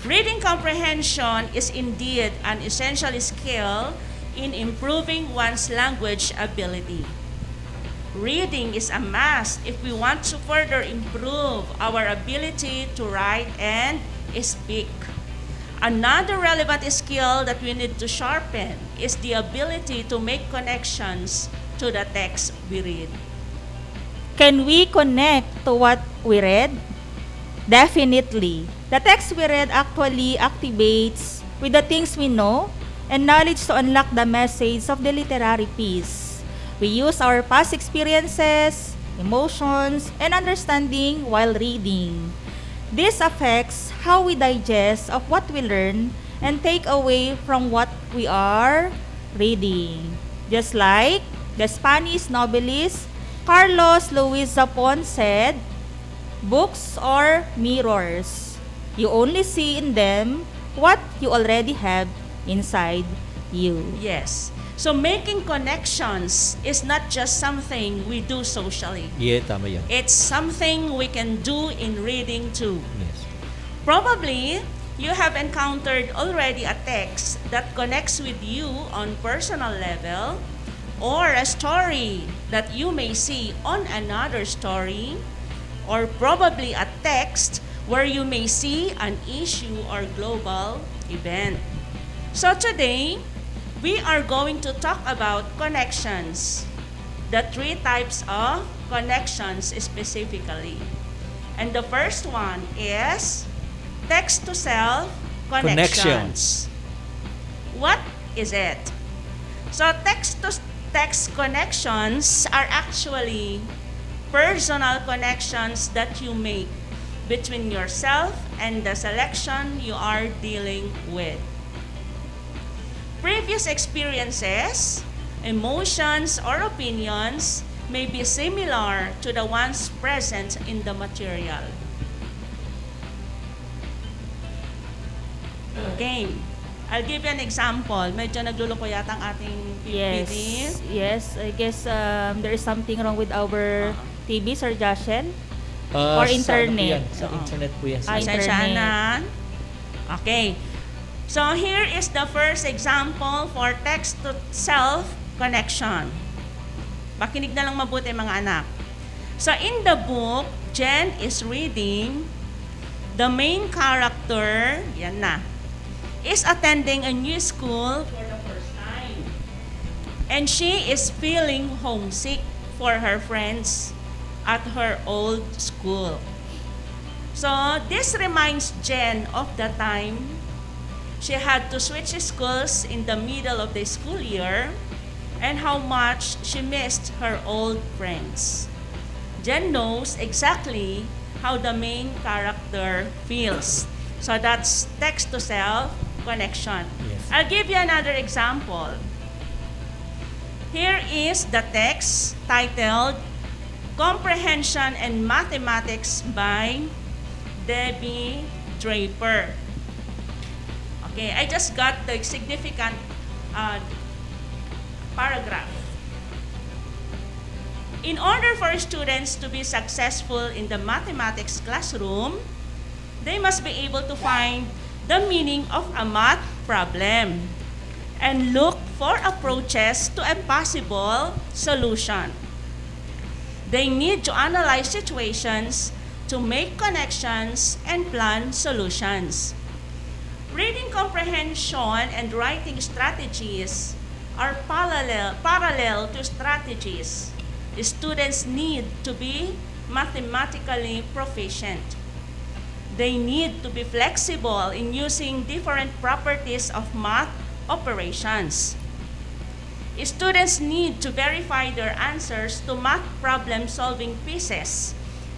Reading comprehension is indeed an essential skill in improving one's language ability. Reading is a must if we want to further improve our ability to write and speak. Another relevant skill that we need to sharpen is the ability to make connections to the text we read. Can we connect to what we read? Definitely. The text we read actually activates with the things we know and knowledge to unlock the message of the literary piece. We use our past experiences, emotions, and understanding while reading. This affects how we digest of what we learn and take away from what we are reading. Just like the Spanish novelist Carlos Luis Zafón said, "Books are mirrors. You only see in them what you already have inside you." Yes. So making connections is not just something we do socially. Yeah, tama yan. It's something we can do in reading too. Yes. Probably, you have encountered already a text that connects with you on personal level, or a story that you may see on another story, or probably a text where you may see an issue or global event. So today, we are going to talk about connections. The 3 types of connections specifically. And the first one is text-to-self connections. What is it? So text-to-text connections are actually personal connections that you make between yourself and the selection you are dealing with. Previous experiences, emotions, or opinions may be similar to the ones present in the material. Okay. I'll give you an example. Medyo nagluloko yata ang ating PPT. Yes. I guess there is something wrong with our TV, Sir Joshel. Or internet. Sa internet po yan. Internet. Okay. So here is the first example for text-to-self connection. Makinig na lang mabuti mga anak. So in the book, Jen is reading. The main character, yan na, is attending a new school for the first time. And she is feeling homesick for her friends at her old school. So this reminds Jen of the time she had to switch schools in the middle of the school year and how much she missed her old friends. Jen knows exactly how the main character feels. So that's text-to-self connection. Yes. I'll give you another example. Here is the text titled Comprehension and Mathematics by Debbie Draper. Okay, I just got the significant paragraph. In order for students to be successful in the mathematics classroom, they must be able to find the meaning of a math problem and look for approaches to a possible solution. They need to analyze situations to make connections and plan solutions. Reading comprehension and writing strategies are parallel to strategies. Students need to be mathematically proficient. They need to be flexible in using different properties of math operations. Students need to verify their answers to math problem-solving pieces,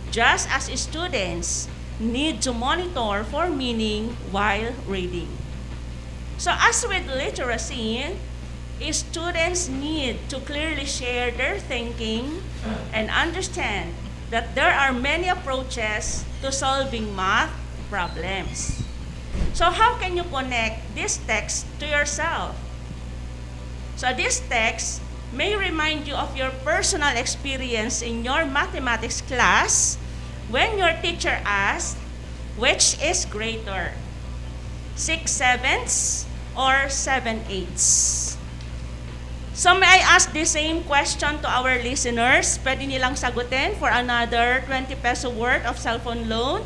just as students need to monitor for meaning while reading. So as with literacy, students need to clearly share their thinking and understand that there are many approaches to solving math problems. So how can you connect this text to yourself? So this text may remind you of your personal experience in your mathematics class when your teacher asked, which is greater, 6/7 or 7/8? So may I ask the same question to our listeners? Pwede nilang sagutin for another 20 peso worth of cellphone loan?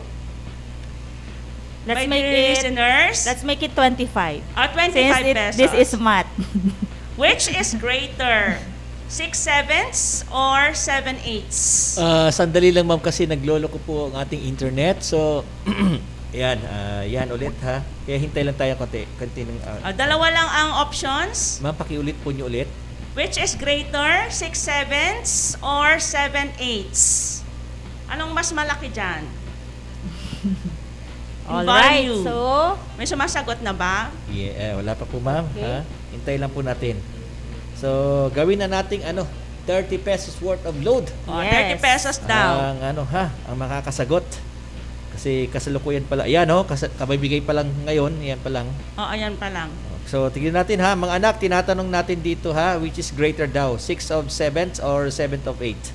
Let's My dear listeners? Let's make it 25. 25 pesos. This is math. Which is greater, 6/7 or 7/8? Sandali lang ma'am kasi naglolo ko po ang ating internet. So, yan ulit ha. Kaya hintay lang tayo konti ng Dalawa lang ang options. Ma'am, pakiulit po niyo ulit. Which is greater, 6/7 or 7/8? Anong mas malaki dyan? Alright, Value. so May sumasagot na ba? Yeah, wala pa po ma'am. Okay. Ha? Hintay lang po natin. So, gawin na nating 30 pesos worth of load. Yes. 30 pesos daw. Ang makakasagot. Kasi kasalukuyan pala. Ayan kabibigay pa lang ngayon. Ayan pa lang. Ayan pa lang. So, tignan natin ha. Mga anak, tinatanong natin dito ha, which is greater daw? 6/7 or 7/8?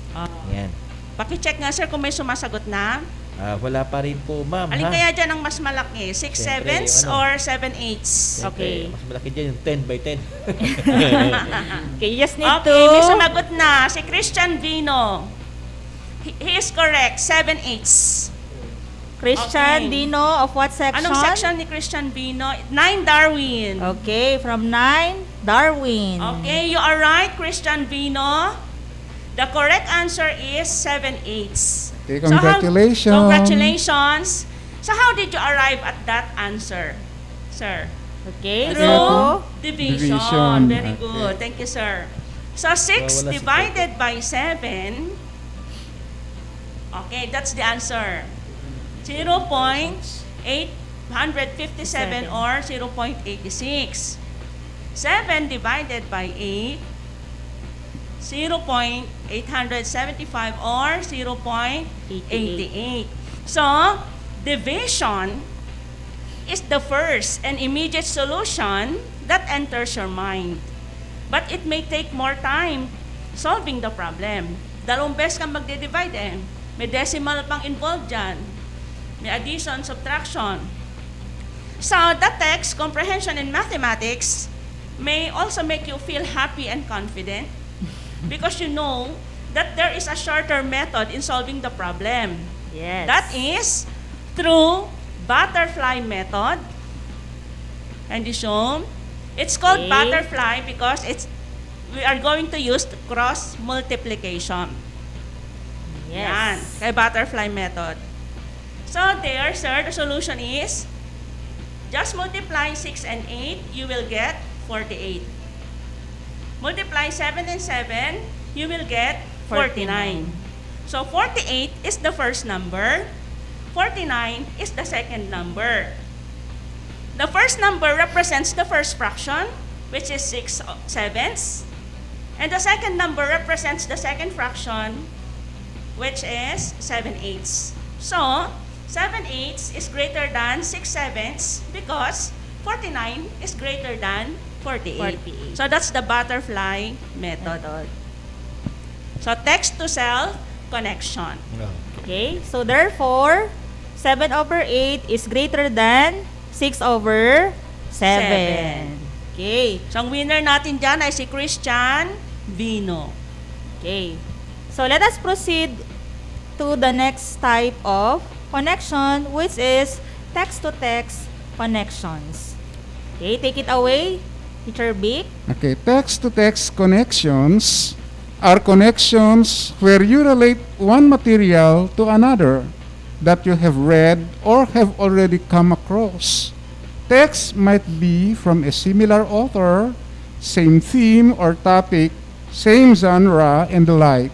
Ayan. Paki-check nga sir kung may sumasagot na. Wala pa rin po ma'am. Alin kaya dyan ang mas malaki? 6/7 or 7/8? Okay. Mas malaki dyan yung 10/10. okay, you just need to... Okay, may sumagot na. Si Christian Vino. He is correct. 7/8. Christian Okay. Dino of what section? Anong section ni Christian Vino? 9 Darwin. Okay, from 9, Darwin. Okay, you are right, Christian Vino. The correct answer is 7/8. Okay, congratulations. Congratulations. So how did you arrive at that answer, sir? Okay, Through so division. Very Okay. good. Thank you, sir. So 6 wala si divided by 7. Okay, that's the answer. 0.857 or 0.86. 7 divided by 8, 0.875 or 0.88. So, division is the first and immediate solution that enters your mind. But it may take more time solving the problem. Dalawang beses kang magde-divide eh. May decimal pang involved dyan. May addition, subtraction. So, the text, comprehension in mathematics, may also make you feel happy and confident because you know that there is a shorter method in solving the problem. yes. That is through butterfly method. And you show, it's called Okay. butterfly because we are going to use cross multiplication. Yan, Yes. kay butterfly method. So there, sir, the solution is just multiply 6 and 8, you will get 48. Multiply 7 and 7, you will get 49. So 48 is the first number, 49 is the second number. The first number represents the first fraction, which is 6/7. And the second number represents the second fraction, which is 7/8. So, 7/8 is greater than 6/7 because 49 is greater than 48. 48. So, that's the butterfly method. So, text to self connection. Okay, so therefore, 7/8 is greater than 6/7. Okay. So, ang winner natin dyan ay si Christian Vino. Okay. So let us proceed to the next type of connection, which is text-to-text connections. Okay, take it away, Teacher Vic. Okay, text-to-text connections are connections where you relate one material to another that you have read or have already come across. Text might be from a similar author, same theme or topic, same genre, and the like.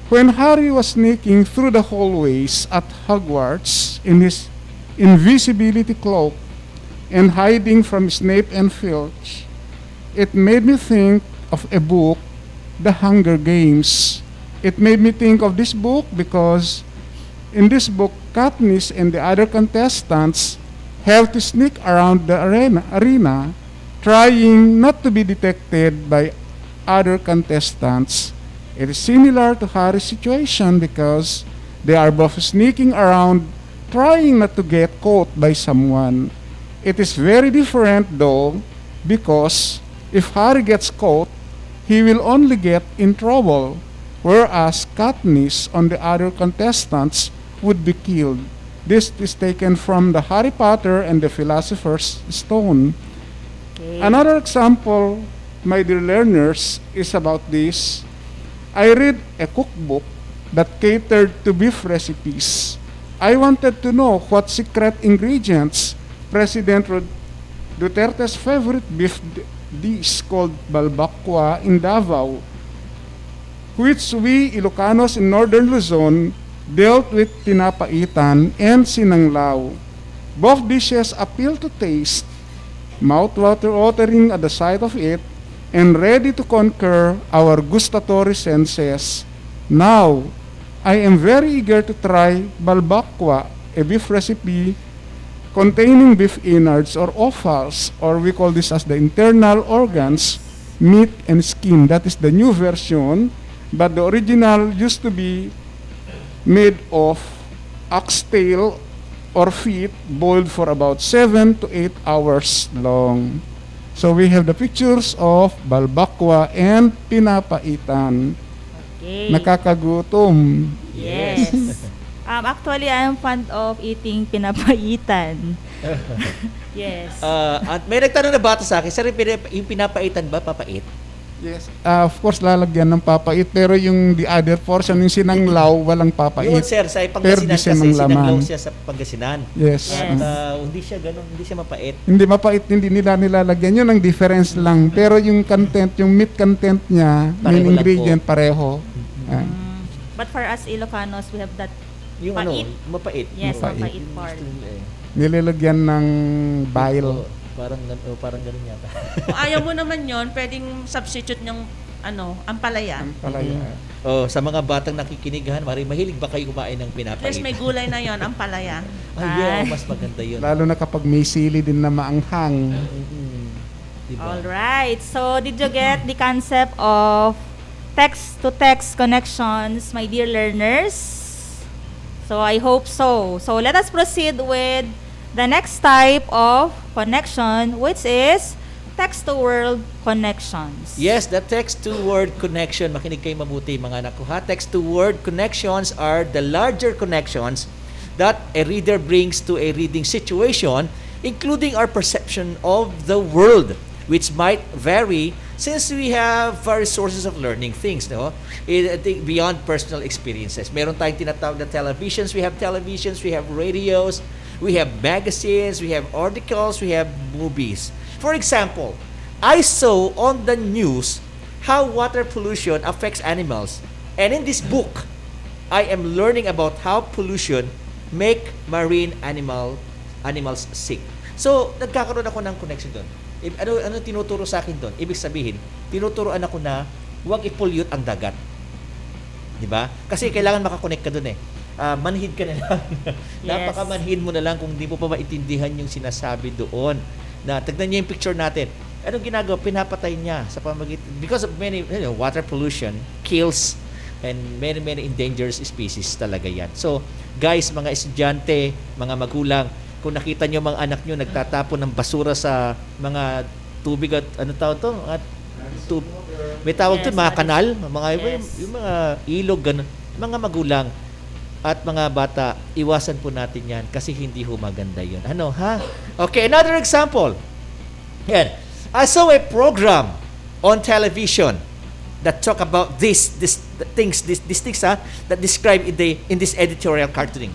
When Harry was sneaking through the hallways at Hogwarts in his invisibility cloak and hiding from Snape and Filch, it made me think of a book, The Hunger Games. It made me think of this book because in this book, Katniss and the other contestants have to sneak around the arena trying not to be detected by other contestants. It is similar to Harry's situation because they are both sneaking around trying not to get caught by someone. It is very different though because if Harry gets caught, he will only get in trouble, whereas Katniss and the other contestants would be killed. This is taken from the Harry Potter and the Philosopher's Stone. Okay. Another example, my dear learners, is about this. I read a cookbook that catered to beef recipes. I wanted to know what secret ingredients President Duterte's favorite beef dish called balbacua in Davao, which we Ilocanos in Northern Luzon dealt with tinapaitan and sinanglaw. Both dishes appeal to taste, mouth-watering at the sight of it, and ready to conquer our gustatory senses. Now, I am very eager to try balbacua, a beef recipe containing beef innards or offals, or we call this as the internal organs, meat and skin. That is the new version, but the original used to be made of oxtail or feet boiled for about 7 to 8 hours long. So we have the pictures of balbacua and pinapaitan. Okay. Nakakagutom. Yes. Actually, I'm fond of eating pinapaitan. Yes. At may nagtanong na bata sa akin, sir, yung pinapaitan ba, papait? Yes. Of course, lalagyan ng papait. Pero yung the other portion, yung sinanglaw, walang papait. Yun, sir, sa Pero Pangasinan di siya kasi, manglaman. sinanglaw siya sa Pangasinan. Yes. At hindi siya ganun, hindi siya mapait. Hindi mapait, hindi nila nilalagyan. Yun ang difference lang. Pero yung content, yung meat content niya, Pareho main lang ingredient, pareho. But for us Ilocanos, we have that Yung pait. mapait. Yes, Mapait. mapait part. Nilalagyan ng bile. Parang ganun yata. Kung ayaw mo naman yon, pwedeng substitute ng ampalaya. Sa mga batang nakikinig, mahilig ba kayo kumain ng pinapait? Plus may gulay na yon, ampalaya. Mas maganda yun. Lalo na kapag may sili din na maanghang. Diba? Alright. So, did you get the concept of text-to-text connections, my dear learners? So, I hope so. So, let us proceed with the next type of connection, which is text-to-word connections. Yes, the text-to-word connection. Makinig kayo mabuti mga anak ko ha. Text-to-word connections are the larger connections that a reader brings to a reading situation, including our perception of the world, which might vary since we have various sources of learning things, no? I think beyond personal experiences. Meron tayong tinatawag na televisions, we have radios, we have magazines, we have articles, we have movies. For example, I saw on the news how water pollution affects animals. And in this book, I am learning about how pollution make marine animals sick. So, nagkakaroon ako ng connection doon. Ano tinuturo sa akin doon? Ibig sabihin, tinuturoan ako na huwag i-pollute ang dagat. 'Di ba? Kasi kailangan makakonect ka doon eh. Manhid ka na lang. Napakamanhid mo na lang kung di mo pa maintindihan yung sinasabi doon. Na tignan niyo yung picture natin. Anong ginagawa? Pinapatay niya sa pamagitan because of many water pollution kills and many endangered species talaga yan. So, guys, mga estudyante, mga magulang, kung nakita niyo mga anak niyo nagtatapon ng basura sa mga tubig at may tawag to mga kanal, yung mga ilog ganun. Mga magulang at mga bata, iwasan po natin yan kasi hindi ho maganda yun. Okay, another example. Yan. I saw a program on television that talk about these things that describe in this editorial cartooning.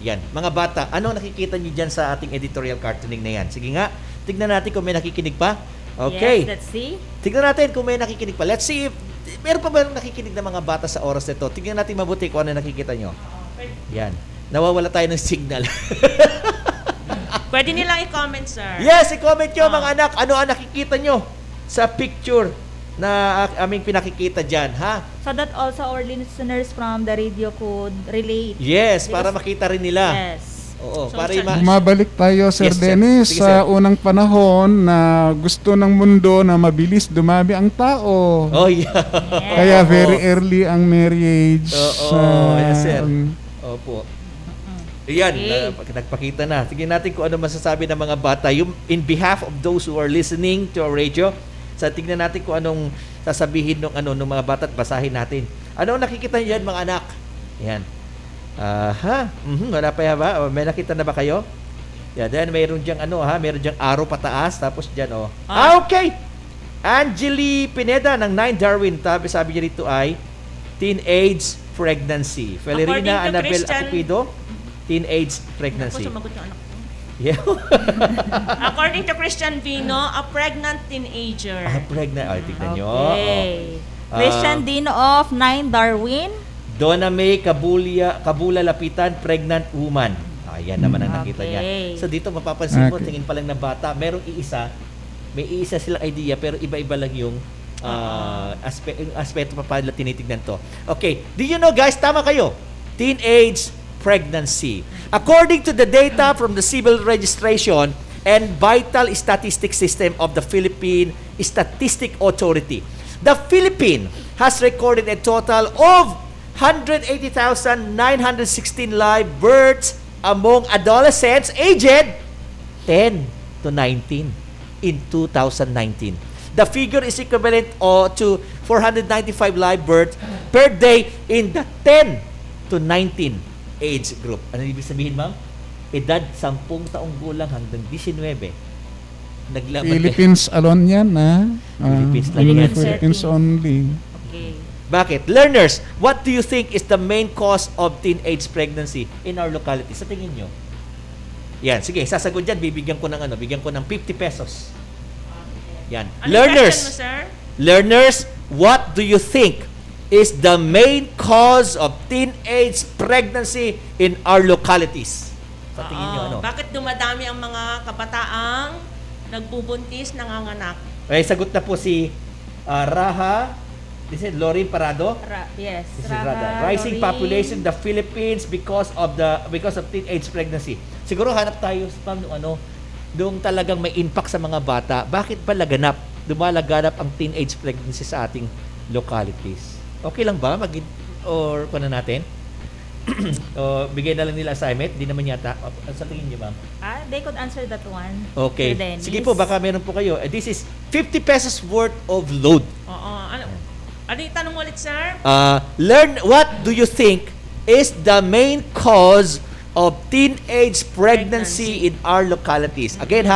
Yan. Mga bata, ano nakikita niyo dyan sa ating editorial cartooning na yan? Sige nga, tignan natin kung may nakikinig pa. Okay. Yes, let's see. Tignan natin kung may nakikinig pa. Let's see if meron pa ba nakikinig na mga bata sa oras nito. Tignan natin mabuti kung ano nakikita nyo. Yan. Nawawala tayo ng signal. Pwede nilang i-comment, sir. Yes, i-comment nyo mga anak. Ano ang nakikita nyo sa picture na aming pinakikita dyan, ha? So that also our listeners from the radio could relate. Yes, para makita rin nila. Yes. Oo, So, para Bumabalik tayo, Sir Yes, sir. Dennis, Sige, sa unang panahon na gusto ng mundo na mabilis dumami ang tao. Oh, yeah. Kaya very early ang marriage. Yes, sir. Opo. Iyan, Okay. nagpakita na. Tingnan natin kung ano masasabi ng mga bata. In behalf of those who are listening to our radio, tingnan natin kung anong sasabihin ng mga bata at basahin natin. Ano nakikita niyo diyan mga anak? Yan. Wala pa ba? May nakita na ba kayo? Yeah, then mayroon diyang mayroon diyang arrow pataas tapos diyan okay. Angeli Pineda ng 9 Darwin, sabi niya dito ay teenage pregnancy. Felerina Annabel Acupido, teenage pregnancy. Ako sumagot yung anak ko. Yeah. According to Christian Vino, a pregnant teenager. Pregnant. Ay, tignan nyo. Okay. Christian Dino of 9 Darwin. Donna May Kabula Lapitan, pregnant woman. Ayan naman ang nakita niya. So dito mapapansin mo, tingin pa lang ng bata, merong may iisa silang idea pero iba-iba lang yung aspeto pa pala tinitignan to. Okay, do you know guys, tama kayo. Teenage pregnancy. According to the data from the Civil Registration and Vital Statistics System of the Philippine Statistic Authority, the Philippines has recorded a total of 180,916 live births among adolescents aged 10 to 19 in 2019. The figure is equivalent to 495 live births per day in the 10 to 19 age group. Ano ibig sabihin, ma'am? Edad 10 taong gulang hanggang 19. Naglaban Philippines alone yan, ha? Philippines lang Only yan, sir. Philippines only. Okay. Bakit? Learners, what do you think is the main cause of teenage pregnancy in our locality? Sa tingin nyo? Yan, sige, sasagot dyan, bigyan ko ng 50 pesos. Yan. Ano Learners, question mo, sir? learners, what do you think is the main cause of teenage pregnancy in our localities? Sa tingin nyo, ano? Bakit dumadami ang mga kabataang nagbubuntis, nanganganak? Okay, sagot na po si Raha. This is Lorin Parado. Yes. This is Raha. Rising population in the Philippines because of teenage pregnancy. Siguro hanap tayo doong talagang may impact sa mga bata. Bakit ba lumalaganap ang teenage pregnancy sa ating localities? Okay lang ba or kuno natin? O bigay na lang nila assignment, di naman yata. Sa tingin niyo, ma'am? They could answer that one. Okay. Sir Dennis. Sige po, baka meron po kayo. This is 50 pesos worth of load. Oo. Ano yung tanong ulit, sir? Learn, what do you think is the main cause of teenage pregnancy in our localities? Again,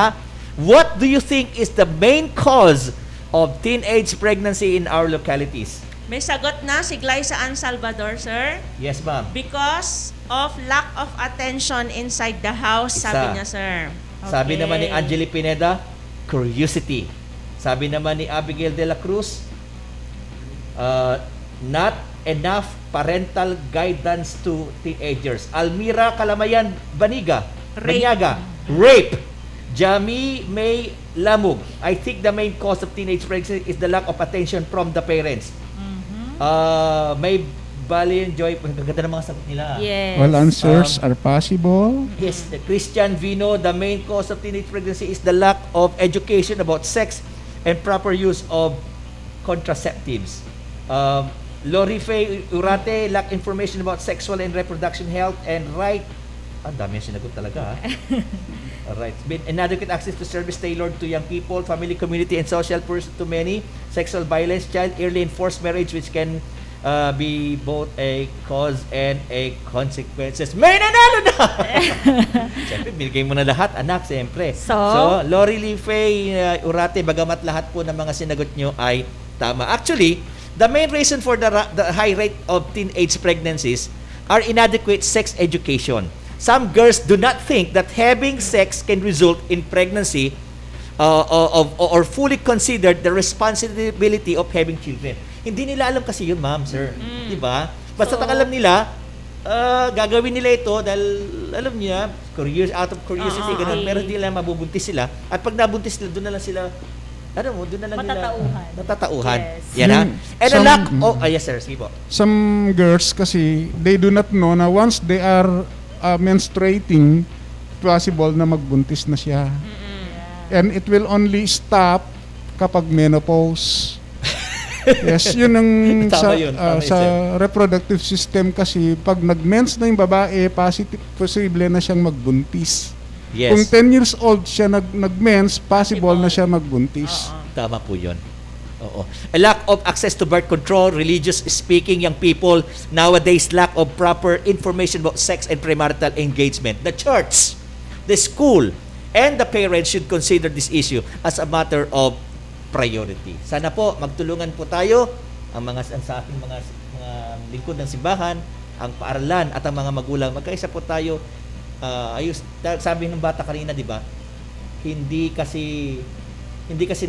what do you think is the main cause of teenage pregnancy in our localities? May sagot na si Glyza Ann Salvador, sir. Yes, ma'am. Because of lack of attention inside the house, sabi niya, sir. Sabi naman ni Angeli Pineda, curiosity. Sabi naman ni Abigail de la Cruz, not enough parental guidance to teenagers. Almira Kalamayan Banyaga, rape. Jami May Lamug, I think the main cause of teenage pregnancy is the lack of attention from the parents. May Balian Joy, ganda ng mga sagot nila. Yes. All answers are possible. Yes, the Christian Vino, the main cause of teenage pregnancy is the lack of education about sex and proper use of contraceptives. Lori Faye Urate, lack information about sexual and reproduction health and right. Ang dami yung sinagot talaga. Alright. Inadequate access to service tailored to young people, family, community, and social person to many. Sexual violence, child, early and forced marriage, which can be both a cause and a consequences. May nanalo na! Siyempre, binigay mo na lahat, anak, siyempre. So Lori Lee Faye Urate, bagamat lahat po ng mga sinagot nyo ay tama. Actually, the main reason for the high rate of teenage pregnancies are inadequate sex education. Some girls do not think that having sex can result in pregnancy or fully consider the responsibility of having children. Hindi nila alam kasi yun, ma'am, sir. Di ba? Basta alam nila, gagawin nila ito dahil, alam niya, out of curiosity, ganun. Pero hindi nila mabubuntis sila. At pag nabuntis sila, doon na lang sila, doon na lang matatauhan. Yes. Yan, ha? And a lack of, yes, sir, sige po. Some girls kasi, they do not know na once they are menstruating, possible na magbuntis na siya. And it will only stop kapag menopause. Yes, yun ang sa reproductive system kasi pag nag-mens na yung babae, posible na siyang magbuntis. Yes. Kung 10 years old siya nag-mens, possible na siya magbuntis. Tama po yun. Oo. A lack of access to birth control, religious speaking, young people nowadays lack of proper information about sex and premarital engagement. The church, the school, and the parents should consider this issue as a matter of priority. Sana po magtulungan po tayo sa ating mga lingkod ng simbahan, ang paaralan at ang mga magulang. Magkaisa po tayo. Sabi ng bata kanina, di ba? Hindi kasi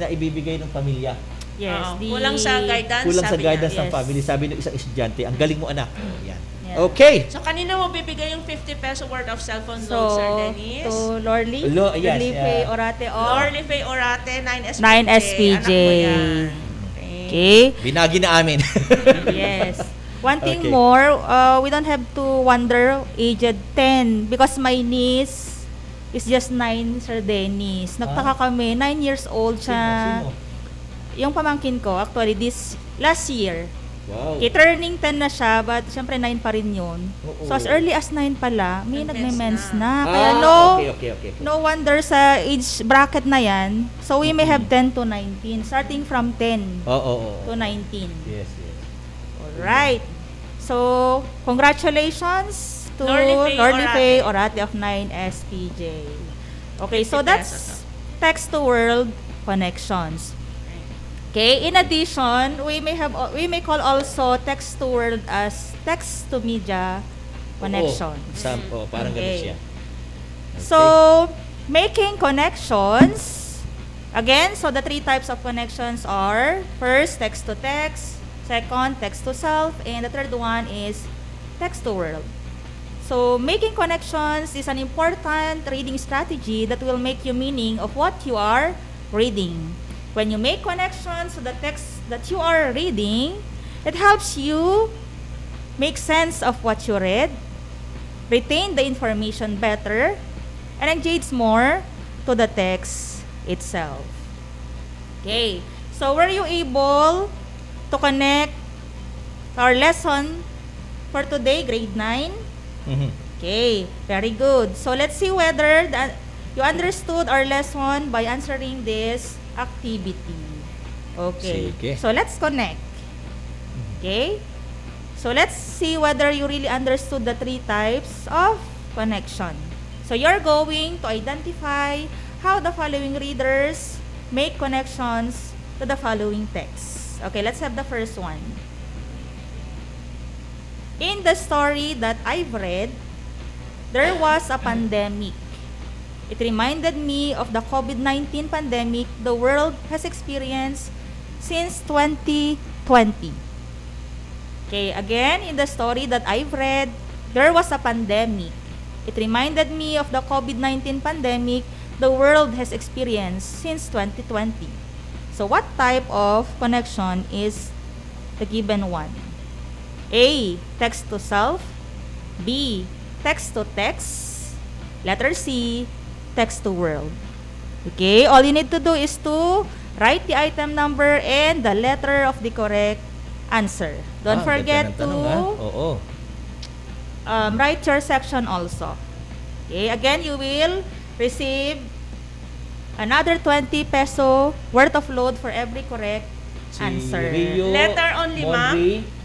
na ibibigay ng pamilya. Yes. Kulang sa guidance. Kulang sa guidance ng family. Sabi ng isang estudyante, ang galing mo, anak. Yan. Yeah. Okay. So, kanina mo bibigay yung 50 peso worth of cellphone load, Sir Dennis? To Lorly? Yes. Orate of? Lorly Faye Orate, 9SPJ. 9SPJ. Okay. Binagi na amin. Yes. One thing more, we don't have to wonder aged 10 because my niece is just 9, Sir Dennis. Nagtaka kami, 9 years old siya. Sino? Yung pamangkin ko, actually, last year. Wow. Okay, turning 10 na siya, but syempre 9 pa rin yun. So as early as 9 pala, may nagme-mens na. Kaya okay. No wonder sa age bracket na yan. So we may have 10 to 19, starting from 10 to 19. Yes. Alright. So, congratulations, to Lorly Lorly Faye Faye Orate of 9SPJ. Okay, so 50 that's pesos. text to world connections. Okay, in addition, we may call also text to world as text to media connection. Parang ganun Okay. siya. So, making connections. Again, so the three types of connections are first, text to text, second, text to self, and the third one is text to world. So, making connections is an important reading strategy that will make you meaning of what you are reading. When you make connections to the text that you are reading, it helps you make sense of what you read, retain the information better, and engage more to the text itself. Okay, so were you able to connect our lesson for today, grade 9? Okay, very good. So let's see whether you understood our lesson by answering this activity. Okay, Sige. so let's connect. Okay, so let's see whether you really understood the three types of connection. So you're going to identify how the following readers make connections to the following text. Okay, let's have the first one. In the story that I've read, there was a pandemic. It reminded me of the COVID-19 pandemic the world has experienced since 2020. Okay, again, in the story that I've read, there was a pandemic. It reminded me of the COVID-19 pandemic the world has experienced since 2020. So what type of connection is the given one? A, text to self. B, text to text. Letter C, text to world. Okay, all you need to do is to write the item number and the letter of the correct answer. Don't forget ganda ng tanong, Oo. write your section also. Okay, again, you will receive another 20 peso worth of load for every correct answer. Rio Letter only, ma'am?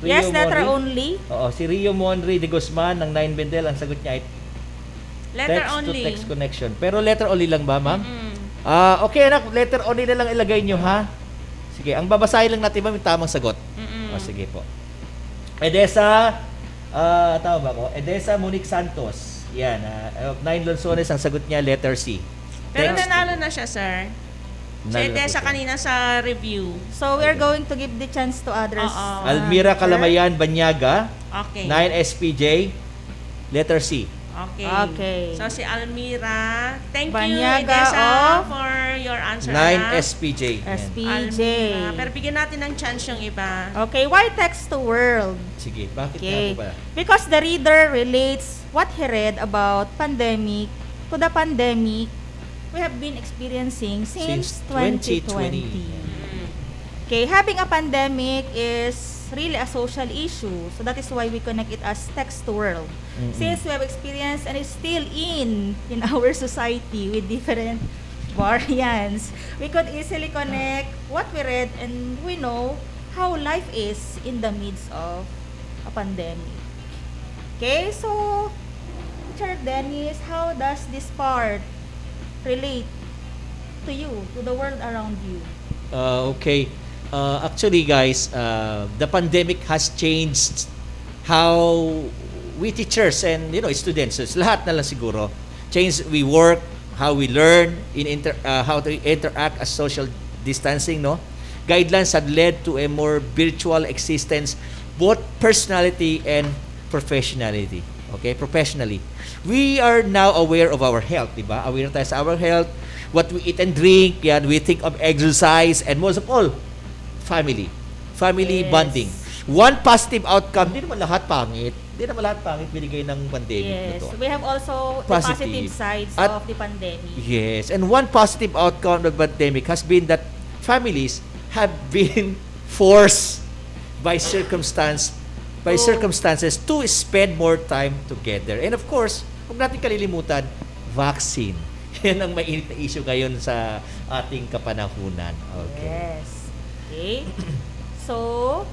Yes, letter Monri. only. Oo, si Rio Monri de Guzman ng 9 Bendel, ang sagot niya ay Letter text only. to text connection. Pero letter only lang ba, ma'am? Okay anak, letter only na lang ilagay nyo, ha? Sige, ang babasahin lang natin, ma'am, yung tamang sagot. Sige po. Edesa, tama ba ko? Edesa Monique Santos. Yan, 9 Lonsones, ang sagot niya, letter C. Pero Text nanalo na siya, sir. Si Edesa kanina sa review. So, we're going to give the chance to others. Almira Kalamayan Banyaga, Okay. 9 SPJ, letter C. Okay. Okay. So, si Almira. Thank Banyaga you, Edesa, of for your answer. 9 SPJ. Yan. SPJ. Almira. Pero bigyan natin ng chance yung iba. Okay, why text to world? Sige, bakit Okay. nga po ba? Because the reader relates what he read about pandemic to the pandemic we have been experiencing since 2020. Okay, having a pandemic is really a social issue. So that is why we connect it as text to world. Since we have experienced and is still in our society with different variants, we could easily connect what we read and we know how life is in the midst of a pandemic. Okay, so Teacher Dennis, how does this part relate to you, to the world around you? Okay. Actually, guys, the pandemic has changed how we teachers and students, lahat na lang siguro, change we work, how we learn, how to interact as social distancing, no? Guidelines have led to a more virtual existence, both personality and professionality. Okay, professionally. We are now aware of our health, diba? Aware tayo sa our health, what we eat and drink, yan, we think of exercise, and most of all, family Yes. bonding. One positive outcome, hindi naman lahat pangit. Hindi naman lahat pangit binigay ng pandemic na Yes, to. we have also the positive sides of the pandemic. Yes, and one positive outcome of the pandemic has been that families have been forced by circumstances to spend more time together. And of course, huwag natin kalilimutan, vaccine. Yan ang mainit na issue ngayon sa ating kapanahunan. Okay. Yes. Okay. So,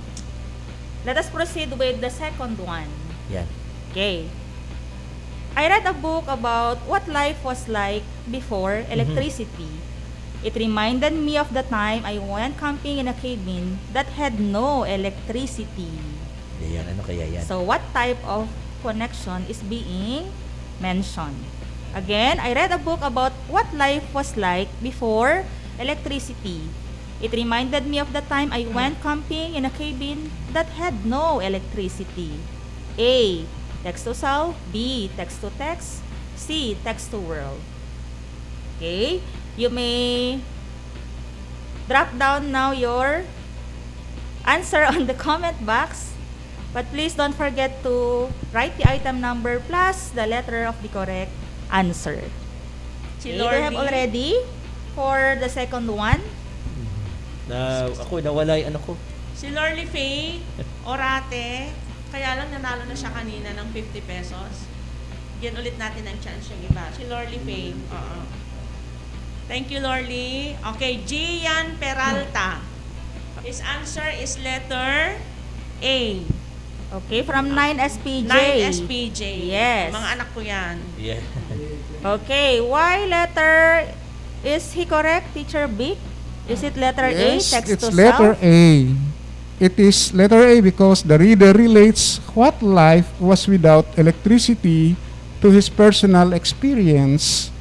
let us proceed with the second one. Yan. Okay. I read a book about what life was like before electricity. It reminded me of the time I went camping in a cabin that had no electricity. Ayan, ano kaya yan? So what type of connection is being mentioned? Again, I read a book about what life was like before electricity. It reminded me of the time I went camping in a cabin that had no electricity. A. Text to self. B. Text to text. C. Text to world. Okay? You may drop down now your answer on the comment box. But please don't forget to write the item number plus the letter of the correct answer. Si Okay, do you have Lordy. already for the second one? Ako, nawala yung ano ko. Si Lorly Faye, Orate, kaya lang nanalo na siya kanina ng 50 pesos. Yan ulit natin ang chance yung iba. Si Lorly Faye. Thank you, Lorly. Okay, Gian Peralta. His answer is letter A. Okay, from 9SPJ. 9SPJ. Yes. Mga anak ko yan. Yeah. Okay, why letter is he correct, Teacher B? Is it letter Yes, A, text it's to letter self? A. It is letter A because the reader relates what life was without electricity to his personal experience.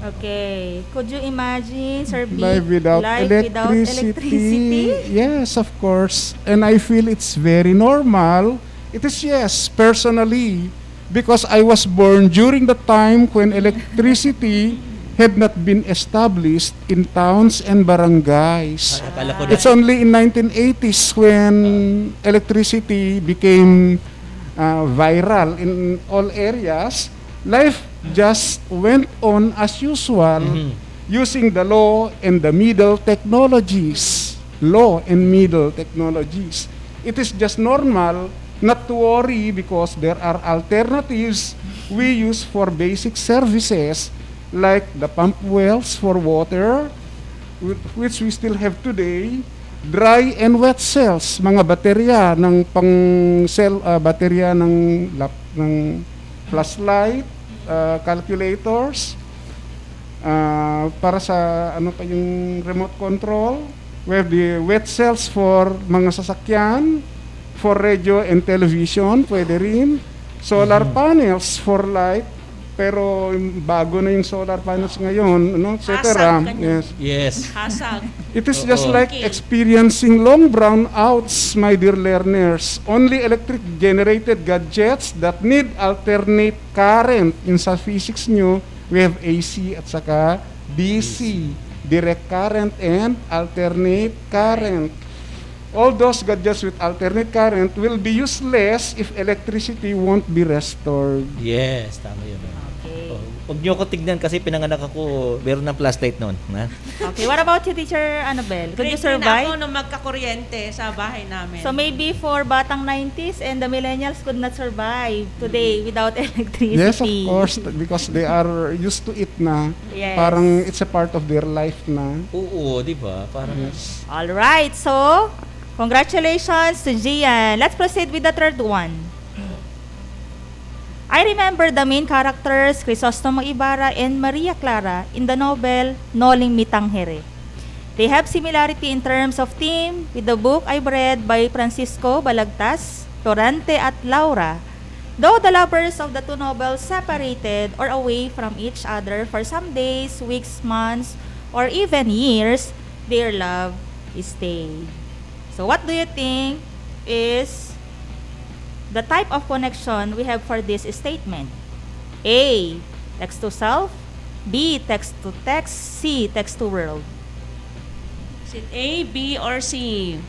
Okay, could you imagine, Sir B? Life without electricity. Yes, of course. And I feel it's very normal. It is, yes, personally, because I was born during the time when electricity had not been established in towns and barangays. Akala ko It's only in 1980s when electricity became viral in all areas. Life just went on as usual using the law and the middle technologies. Law and middle technologies. It is just normal not to worry because there are alternatives we use for basic services like the pump wells for water, which we still have today, dry and wet cells, mga baterya ng baterya ng flashlight, calculators, para sa ano pa yung remote control. We have the wet cells for mga sasakyan, for radio and television, pwede rin. Solar panels for light, pero bago na yung solar panels ngayon, ano, etc. Yes. Yes. Hasag. It is just like experiencing long brownouts, my dear learners. Only electric-generated gadgets that need alternate current. In sa physics nyo, we have AC at saka DC, direct current and alternate current. All those gadgets with alternate current will be useless if electricity won't be restored. Yes, tama yun. Okay. Huwag nyo ko tignan kasi pinanganak ako, meron ng flashlight noon. Okay, what about you, Teacher Annabelle? Could you Grade 10 survive? ako nung magkakuryente sa bahay namin. So maybe for batang 90s and the millennials could not survive today without electricity. Yes, of course, because they are used to it na. Yes. Parang it's a part of their life na. Oo, di ba? Parang All right, so congratulations to Gian. Let's proceed with the third one. I remember the main characters, Crisostomo Ibarra and Maria Clara, in the novel Noling Mitanghere. They have similarity in terms of theme with the book I've read by Francisco Balagtas, Torrante at Laura. Though the lovers of the two novels separated or away from each other for some days, weeks, months, or even years, their love stayed. So what do you think is the type of connection we have for this statement? A. Text to self. B. Text to text. C. Text to world. Is it A, B, or C?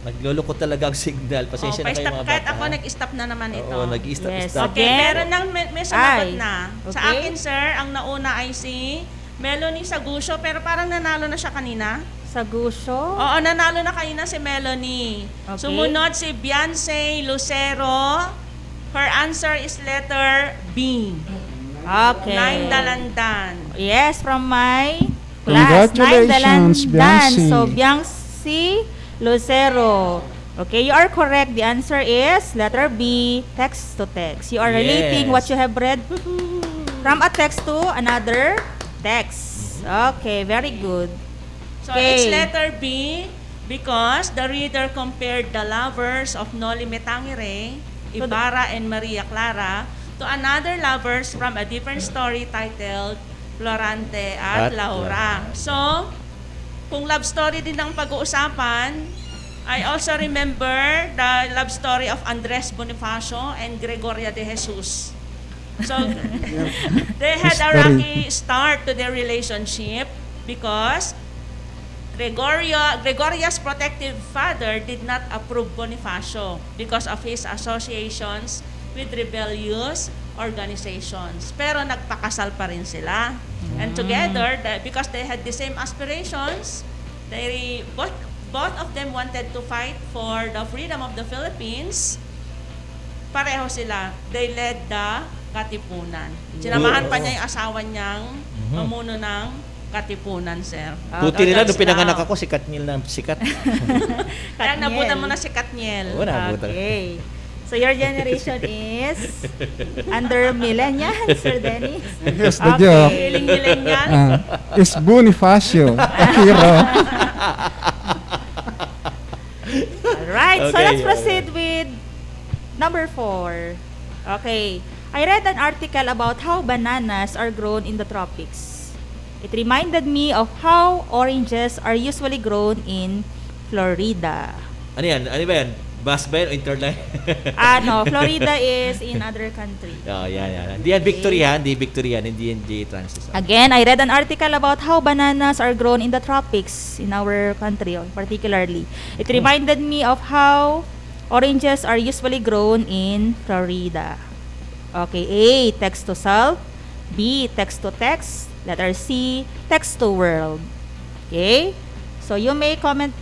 nagloloko talaga ang signal. Pasensya na kayo mga bata. Kahit ako nag-stop na naman ito. Oo, nag-stop. Yes. Okay, meron nang may sumagot Ay. na. Sa Okay. akin, sir, ang nauna ay si Melanie Sagusyo, pero parang nanalo na siya kanina. Sagusyo? Oo, nanalo na kanina si Melanie. Okay. Sumunod si Beyonce Lucero. Her answer is letter B. Okay. Nine Dalandan. Yes, from my class. Congratulations, Nine Dalandan. Beyonce. So, Beyonce Lucero. Okay, you are correct. The answer is letter B, text to text. You are relating what you have read from a text to another text. Okay, very good. So it's letter B because the reader compared the lovers of Noli Me Tangere, Ibarra and Maria Clara to another lovers from a different story titled Florante at Laura. So, kung love story din ang pag-uusapan, I also remember the love story of Andres Bonifacio and Gregoria de Jesus. So, they had a rocky start to their relationship because Gregoria's protective father did not approve Bonifacio because of his associations with rebellious organizations. Pero nagpakasal pa rin sila. And together, because they had the same aspirations, they both of them wanted to fight for the freedom of the Philippines. Pareho sila. They led the Katipunan. Sinamahan pa niya yung asawa niyang mamuno ng Katipunan, sir. Buti nila, nung pinanganak ako, si Katniel na sikat. Kaya nabutan mo na si Katniel. Oo, nabutan. Okay. So your generation is under millennial, Sir Dennis? Yes, the joke. Millennial. Is Bonifacio Akira. Alright, so let's proceed with number 4. Okay. I read an article about how bananas are grown in the tropics. It reminded me of how oranges are usually grown in Florida. Ano yan? Ano ba yan? Bus ba yan o interline? No. Florida is in other country. Yan. Hindi yan Victory, ha? Hindi Victory yan. Hindi yan J-Transit. Again, I read an article about how bananas are grown in the tropics in our country, particularly. It reminded me of how oranges are usually grown in Florida. Okay, A, text to self. B, text to text. Letter C, text to world. Okay? So, you may comment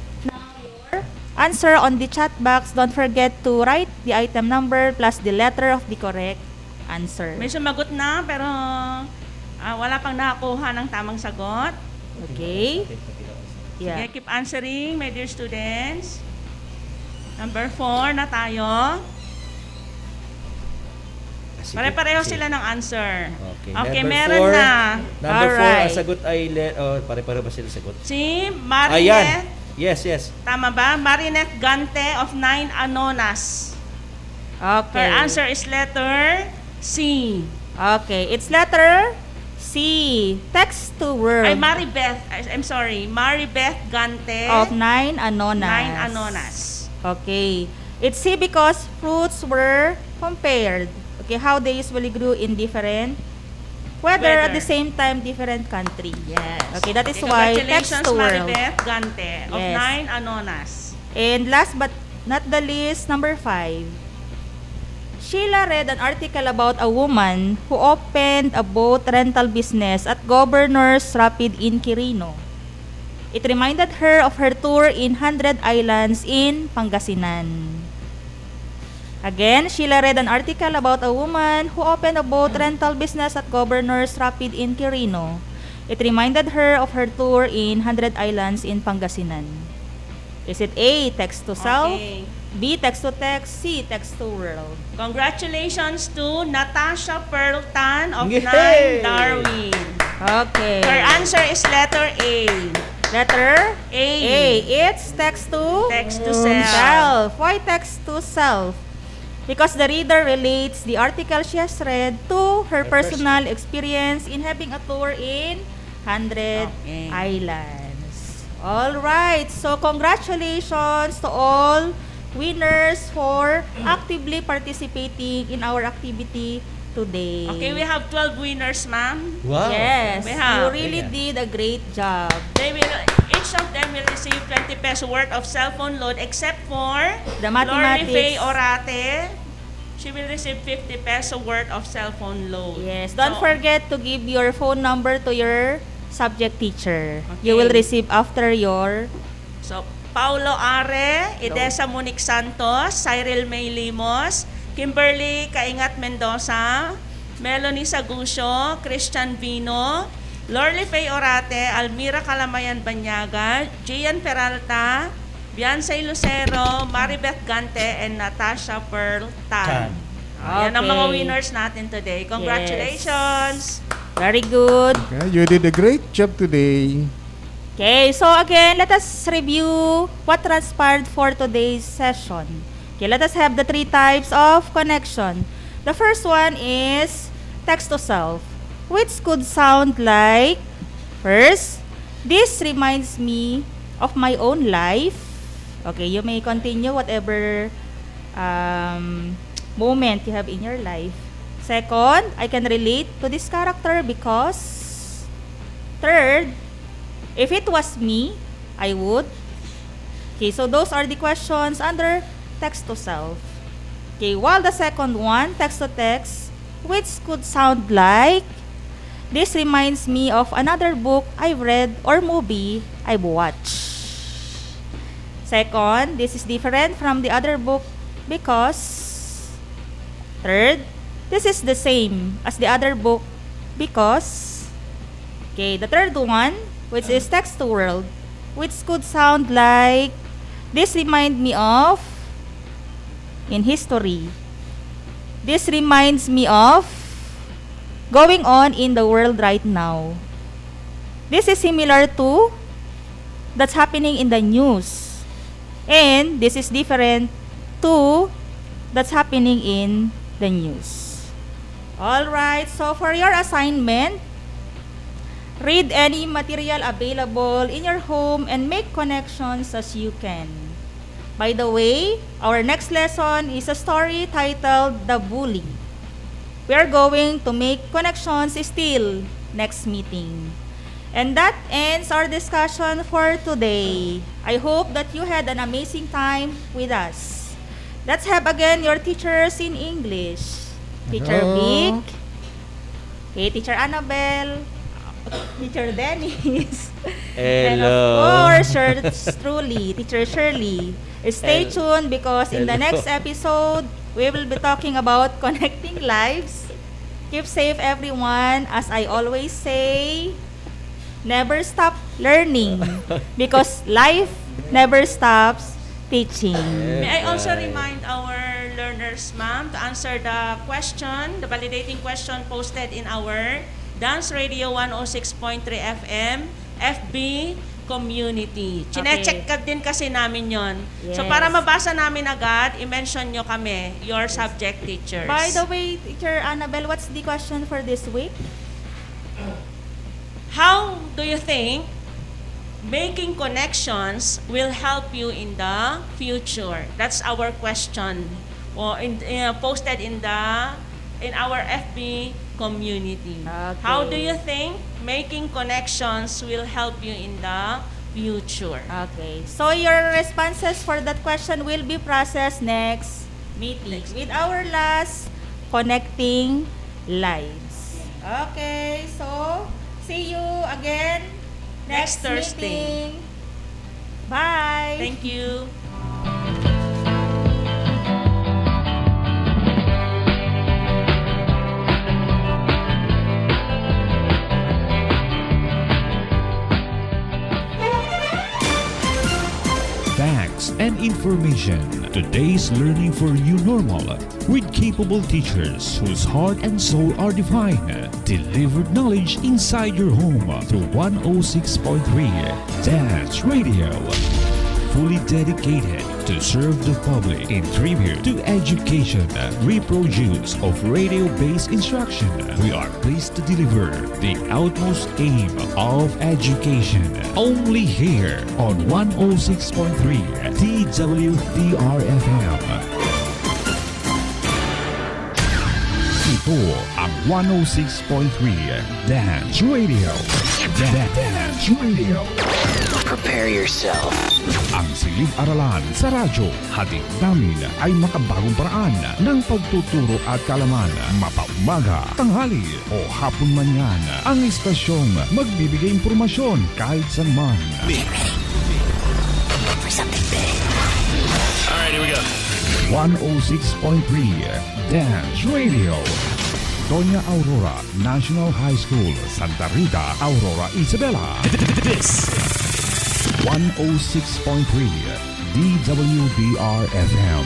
answer on the chat box. Don't forget to write the item number plus the letter of the correct answer. May sumagot na pero wala pang nakakuha ng tamang sagot. Okay. Sige, keep answering, my dear students. Number 4 na tayo. Pare-pareho sila ng answer. Okay, meron na. Number 4, ang sagot ay pare-pareho ba sila sagot? Si Marinette. Yes. Tama ba? Marinette Gante of 9 Anonas. Okay. Her answer is letter C. Okay, it's letter C. Text to world. Ay, Maribeth. I'm sorry. Maribeth Gante. Of 9 Anonas. 9 Anonas. Okay. It's C because fruits were compared. Okay, how they usually grew in different weather at the same time, different country. Yes. Okay, that is why text to world. Maribeth Gante of 9 Anonas. And last but not the least, number 5. Sheila read an article about a woman who opened a boat rental business at Governor's Rapid in Quirino. It reminded her of her tour in 100 Islands in Pangasinan. Again, Sheila read an article about a woman who opened a boat rental business at Governor's Rapid in Quirino. It reminded her of her tour in 100 Islands in Pangasinan. Is it A, text to self, B, text to text, C, text to world? Congratulations to Natasha Perltan of 9 Darwin. Okay. Her answer is letter A. Letter A. It's text to self. Why text to self? Because the reader relates the article she has read to her personal experience in having a tour in 100 Islands. All right. So congratulations to all winners for actively participating in our activity today. Okay, we have 12 winners, ma'am. Wow. Yes. We have. You really did a great job. Each of them will receive 20 peso worth of cell phone load except for the mathematics. Lorly Faye Orate. She will receive 50 peso worth of cell phone load. Yes. Don't forget to give your phone number to your subject teacher. Okay. You will receive after your... So, Paulo Are, Idesa Monique Santos, Cyril May Limos, Kimberly Kaingat Mendoza, Melanie Sagusyo, Christian Vino, Lorly Faye Orate, Almira Kalamayan Banyaga, Gian Peralta, Beyonce Lucero, Maribeth Gante, and Natasha Pearl Tan. Yan ang mga winners natin today. Congratulations! Very good. Okay, you did a great job today. Okay, so again, let us review what transpired for today's session. Okay, let us have the 3 types of connection. The first one is text to self, which could sound like, first, this reminds me of my own life. Okay, you may continue whatever moment you have in your life. Second, I can relate to this character because. Third, if it was me, I would. Okay, so those are the questions under text to self. Okay, while the second one, text to text, which could sound like, this reminds me of another book I've read or movie I've watched. Second, this is different from the other book because. Third, this is the same as the other book because. Okay, the third one, which is text to world, which could sound like, this remind me of, in history. This reminds me of going on in the world right now. This is similar to that's happening in the news. And this is different to that's happening in the news. Alright, so for your assignment, read any material available in your home and make connections as you can. By the way, our next lesson is a story titled The Bully. We are going to make connections still next meeting. And that ends our discussion for today. I hope that you had an amazing time with us. Let's have again your teachers in English. Teacher Vic, okay, Teacher Annabelle, Teacher Dennis, and of course, yours truly, Teacher Shirley. Stay tuned because in the next episode, we will be talking about connecting lives. Keep safe, everyone. As I always say, never stop learning because life never stops teaching. May I also remind our learners, ma'am, to answer the question, the validating question posted in our Dance Radio 106.3 FM FB community. Chine-check ka din kasi namin yon. Yes. So para mabasa namin agad, i-mention nyo kami, your subject teachers. By the way, Teacher Annabelle, what's the question for this week? How do you think making connections will help you in the future? That's our question. Posted in our FB community. Okay. How do you think making connections will help you in the future? Okay. So your responses for that question will be processed next meeting with our last connecting lives. Okay. So see you again next Thursday. meeting. Bye. Thank you. Facts and information. Today's learning for you normal with capable teachers whose heart and soul are divine. Delivered knowledge inside your home through 106.3 Dance Radio. Fully dedicated to serve the public in tribute to education, reproduce of radio-based instruction. We are pleased to deliver the utmost aim of education. Only here on 106.3 TWDR-FM. Ito ang 106.3 Dance Radio. Dance Radio. Prepare yourself. Ang silid-aralan sa radyo, hatid namin ay makabagong paraan ng pagtuturo at kalaman. Mapaumaga, tanghali o hapon man yan. Ang istasyong magbibigay impormasyon kahit saan man. For something big. Alright, here we go. 106.3 Dance Radio. Doña Aurora National High School, Santa Rita, Aurora, Isabela. This 106.3 DWBR-FM.